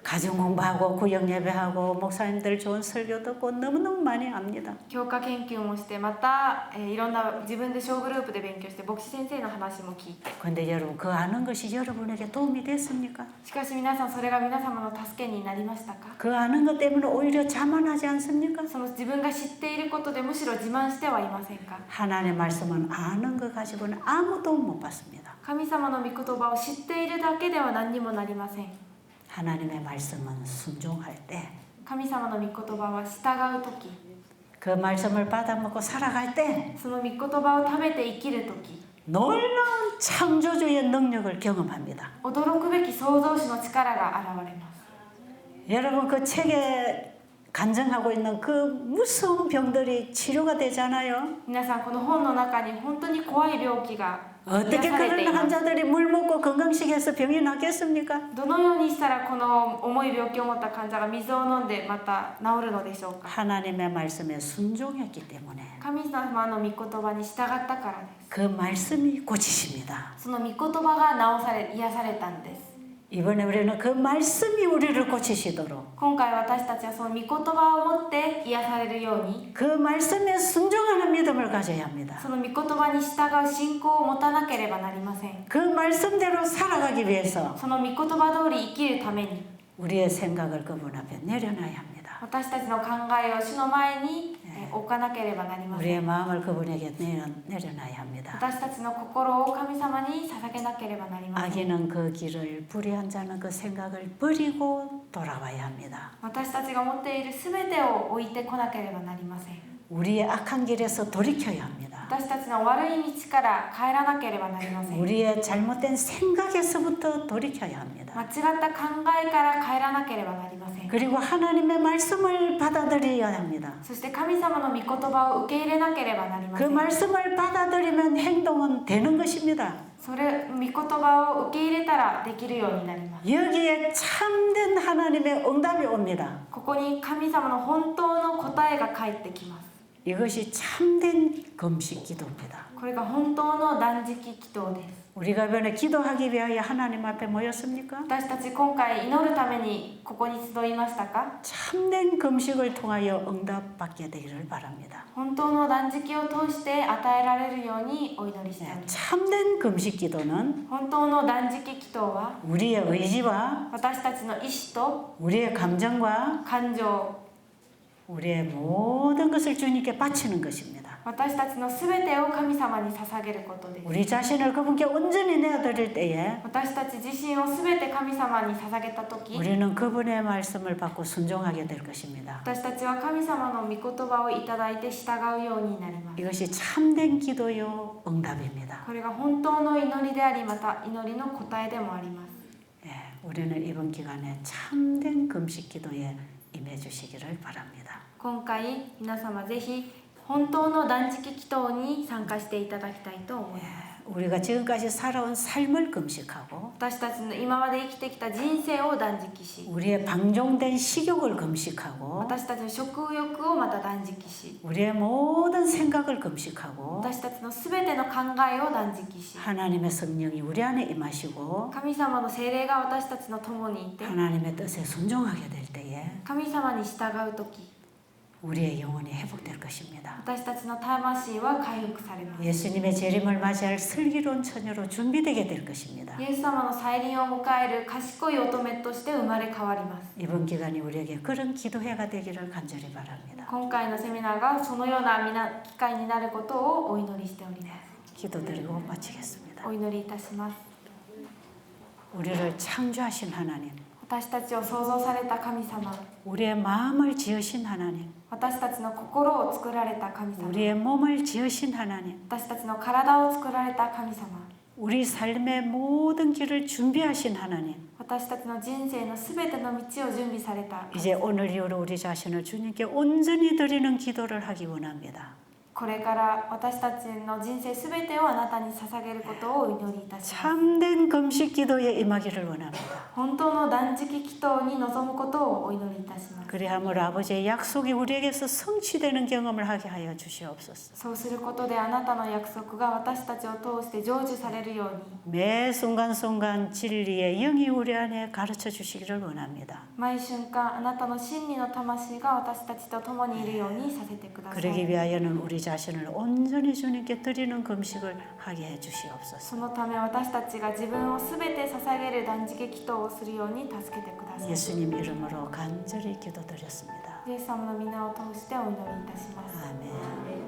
Speaker 1: 가정 공부하고 구역 예배하고 목사님들 좋은 설교 듣고 너무너무 많이 합니다.
Speaker 2: 教科研究もしてまた、いろんな自分で小グループで勉強して牧師先生の話も聞いて
Speaker 1: 근데 여러분 그 아는 것이 여러분에게 도움이 됐습니까?
Speaker 2: しかし皆さんそれが皆様の助けになりましたか？
Speaker 1: 그 아는 것 때문에 오히려 자만하지 않습니까?
Speaker 2: その自分が知っていることでむしろ自慢してはいませんか？
Speaker 1: 하나님의 말씀은 아는 것 가지고는 아무 도움 못 받습니다.
Speaker 2: 神様の御言葉を知っているだけでは何にもなりません。
Speaker 1: 하나님의 말씀은 순종할 때,
Speaker 2: 神様の御言葉は従う時、
Speaker 1: 그 말씀을 받아먹고 살아갈 때
Speaker 2: その御言葉を食べて生きる時、
Speaker 1: 놀라운 창조주의 능력을 경험합니다.
Speaker 2: 驚くべき創造主の力が現れます。
Speaker 1: 여러분 그 책에 간증하고 있는 그 무서운 병들이 치료가 되잖아요.
Speaker 2: 皆さんこの本の中に本当に怖い病気が
Speaker 1: 어떻게
Speaker 2: 癒されてい
Speaker 1: 그런
Speaker 2: ます。
Speaker 1: 환자들이 물 먹고 건강식해서 병이 낫겠습니까?
Speaker 2: どのようにしたらこの重い病気を持った患者が水を飲んでまた治るのでしょうか？
Speaker 1: 하나님의 말씀에 순종했기 때문에
Speaker 2: 神様の御言葉に従ったからです。
Speaker 1: 그 말씀이 고치십니다.
Speaker 2: その御言葉が治され癒されたんです。
Speaker 1: 이번에 우리는 그 말씀이 우리를 고치시도록
Speaker 2: 今回私たちはその御言葉を持って癒されるように
Speaker 1: 그 말씀에 순종하는 믿음을 가져야 합니다.
Speaker 2: その御言葉に従う信仰を持たなければなりません。
Speaker 1: 그 말씀대로 살아가기 위해서
Speaker 2: その御言葉通り生きるために
Speaker 1: 우리의 생각을 그분 앞에 내려놔야 합니다.
Speaker 2: 私たちの考えを主の前に置かなければなりません。
Speaker 1: 우리의 마음을 그분에게 내려놔야 합니다.
Speaker 2: 私たちの心を神様に捧げなければなりません。
Speaker 1: 악인은 그 길을 불의한 자는 그 생각을 버리고 돌아와야 합니다.
Speaker 2: 私たちが持っているすべてを置いてこなければなりません。
Speaker 1: 우리의 악한 길에서 돌이켜야 합니다.
Speaker 2: 私たちの悪い道から帰らなければなりません。
Speaker 1: 우리의 잘못된 생각에서부터 돌이켜야 합니다.
Speaker 2: 間違った考えから帰らなければなりません。
Speaker 1: 그리고 하나님의 말씀을 받아들여야 합니다.
Speaker 2: そして神様の御言葉を受け入れなければなりま
Speaker 1: 그
Speaker 2: せん。
Speaker 1: 말씀을 받아들이면 행동은 되는 것입니다.
Speaker 2: それ御言葉を受け入れたらできるようになります。
Speaker 1: 여기에 참된 하나님의 응답이 옵니다.
Speaker 2: ここに神様の本当の答えが返ってきます。
Speaker 1: 이것이 참된 금식 기도입니다.
Speaker 2: これが本当の断食祈祷です。
Speaker 1: 우리가 이번에 기도하기 위하여 하나님 앞에 모였습니까?
Speaker 2: 私たち今回祈るためにここに集いましたか？
Speaker 1: 참된 금식을 통하여 응답받게 되기를 바랍니다.
Speaker 2: 本当の断食を通して与えられるようにお祈りしております。
Speaker 1: 참된 금식 기도는
Speaker 2: 本当の断食祈祷は
Speaker 1: 우리의 의지와
Speaker 2: 私たちの意志と
Speaker 1: 우리의 감정과
Speaker 2: 感情、
Speaker 1: 우리의 모든 것을 주님께 바치는 것입니다.
Speaker 2: 私たちのすべてを神様に捧げることです。
Speaker 1: 우리 자신을 그분께 온전히 내어드릴 때에
Speaker 2: 私たち自身をすべて神様に捧げたとき、
Speaker 1: 우리는 그분의 말씀을 받고 순종하게 될 것입니다.
Speaker 2: 私たちは神様の御言葉をいただいて従うようになります。
Speaker 1: 이것이 참된 기도요 응답입니다.
Speaker 2: これが本当の祈りであり、また祈りの答えでもあります。
Speaker 1: 예, 우리는 이번 기간에 참된 금식 기도에 임해 주시기를 바랍니다.
Speaker 2: 今回皆様ぜひ本当の断食祈祷に参加していただきたいと思います。
Speaker 1: 우리가 지금까지 살아온 삶을 금식하고
Speaker 2: 私たちの今まで生きてきた人生を断食し、
Speaker 1: 우리의 방종된 식욕을 금식하고
Speaker 2: 私たちの食欲をまた断食し、
Speaker 1: 우리의 모든 생각을 금식하고
Speaker 2: 私たちのすべての考えを断食し、
Speaker 1: 하나님의 성령이 우리 안에 임하시고
Speaker 2: 神様の聖霊が私たちの共にいて、
Speaker 1: 하나님의 뜻에 순종하게 될 때에
Speaker 2: 神様に従うとき、
Speaker 1: 우리의 영혼이 회복될 것입니다.
Speaker 2: 私たちの魂は回復されます。
Speaker 1: 예수님의 재림을 맞이할 슬기로운 처녀로 준비되게 될 것입니다.
Speaker 2: イエス様の再臨を迎える賢い乙女として生まれ変わります。
Speaker 1: 이번 기간이 우리에게 그런 기도회가 되기를 간절히 바랍니다.
Speaker 2: 今回のセミナーがそのような機会になることをお祈りしております。
Speaker 1: 기도드리고 마치겠습니다.
Speaker 2: お祈りいたします。
Speaker 1: 우리를 창조하신 하나님,
Speaker 2: 私たちを創造された神様、
Speaker 1: 우리의 마음을 지으신 하나님,
Speaker 2: 私たちの心を作られた神様、
Speaker 1: 우리의 몸을 지으신 하나님,
Speaker 2: 私たちの体を作られた神様、
Speaker 1: 우리 삶의 모든 길을 준비하신 하나님,
Speaker 2: 私たちの人生のすべての道を準備された。
Speaker 1: 이제 오늘 이후로 우리 자신을 주님께 온전히 드리는 기도를 하기 원합니다.
Speaker 2: これから私たちの人生すべてをあなたに捧げることをお祈りいたします。
Speaker 1: 참된 금식 기도에 임하기를 원합니다.
Speaker 2: 本当の断食祈祷に臨むことをお祈りいたします。
Speaker 1: 그리함으로 아버지의 약속이 우리에게서 성취되는 경험을 하게 하여 주시옵소서.
Speaker 2: そうすることであなたの約束が私たちを通して成就されるように、
Speaker 1: 매 순간순간 진리의 영이 우리 안에 가르쳐 주시기를 원합니다.
Speaker 2: 毎瞬間あなたの真理の魂が私たちと共にいるようにさせてください。
Speaker 1: 그러기 위하여는 우리 자신을 온전히 주님께 드리는 금식을 하게 해 주시옵소서.
Speaker 2: そのため私たちが自分をすべて捧げる断食祈祷をするように助けてください。
Speaker 1: 예수님 이름으로 간절히 기도드렸습니다.
Speaker 2: イエス様の皆を通してお祈りいたします。
Speaker 1: 아멘.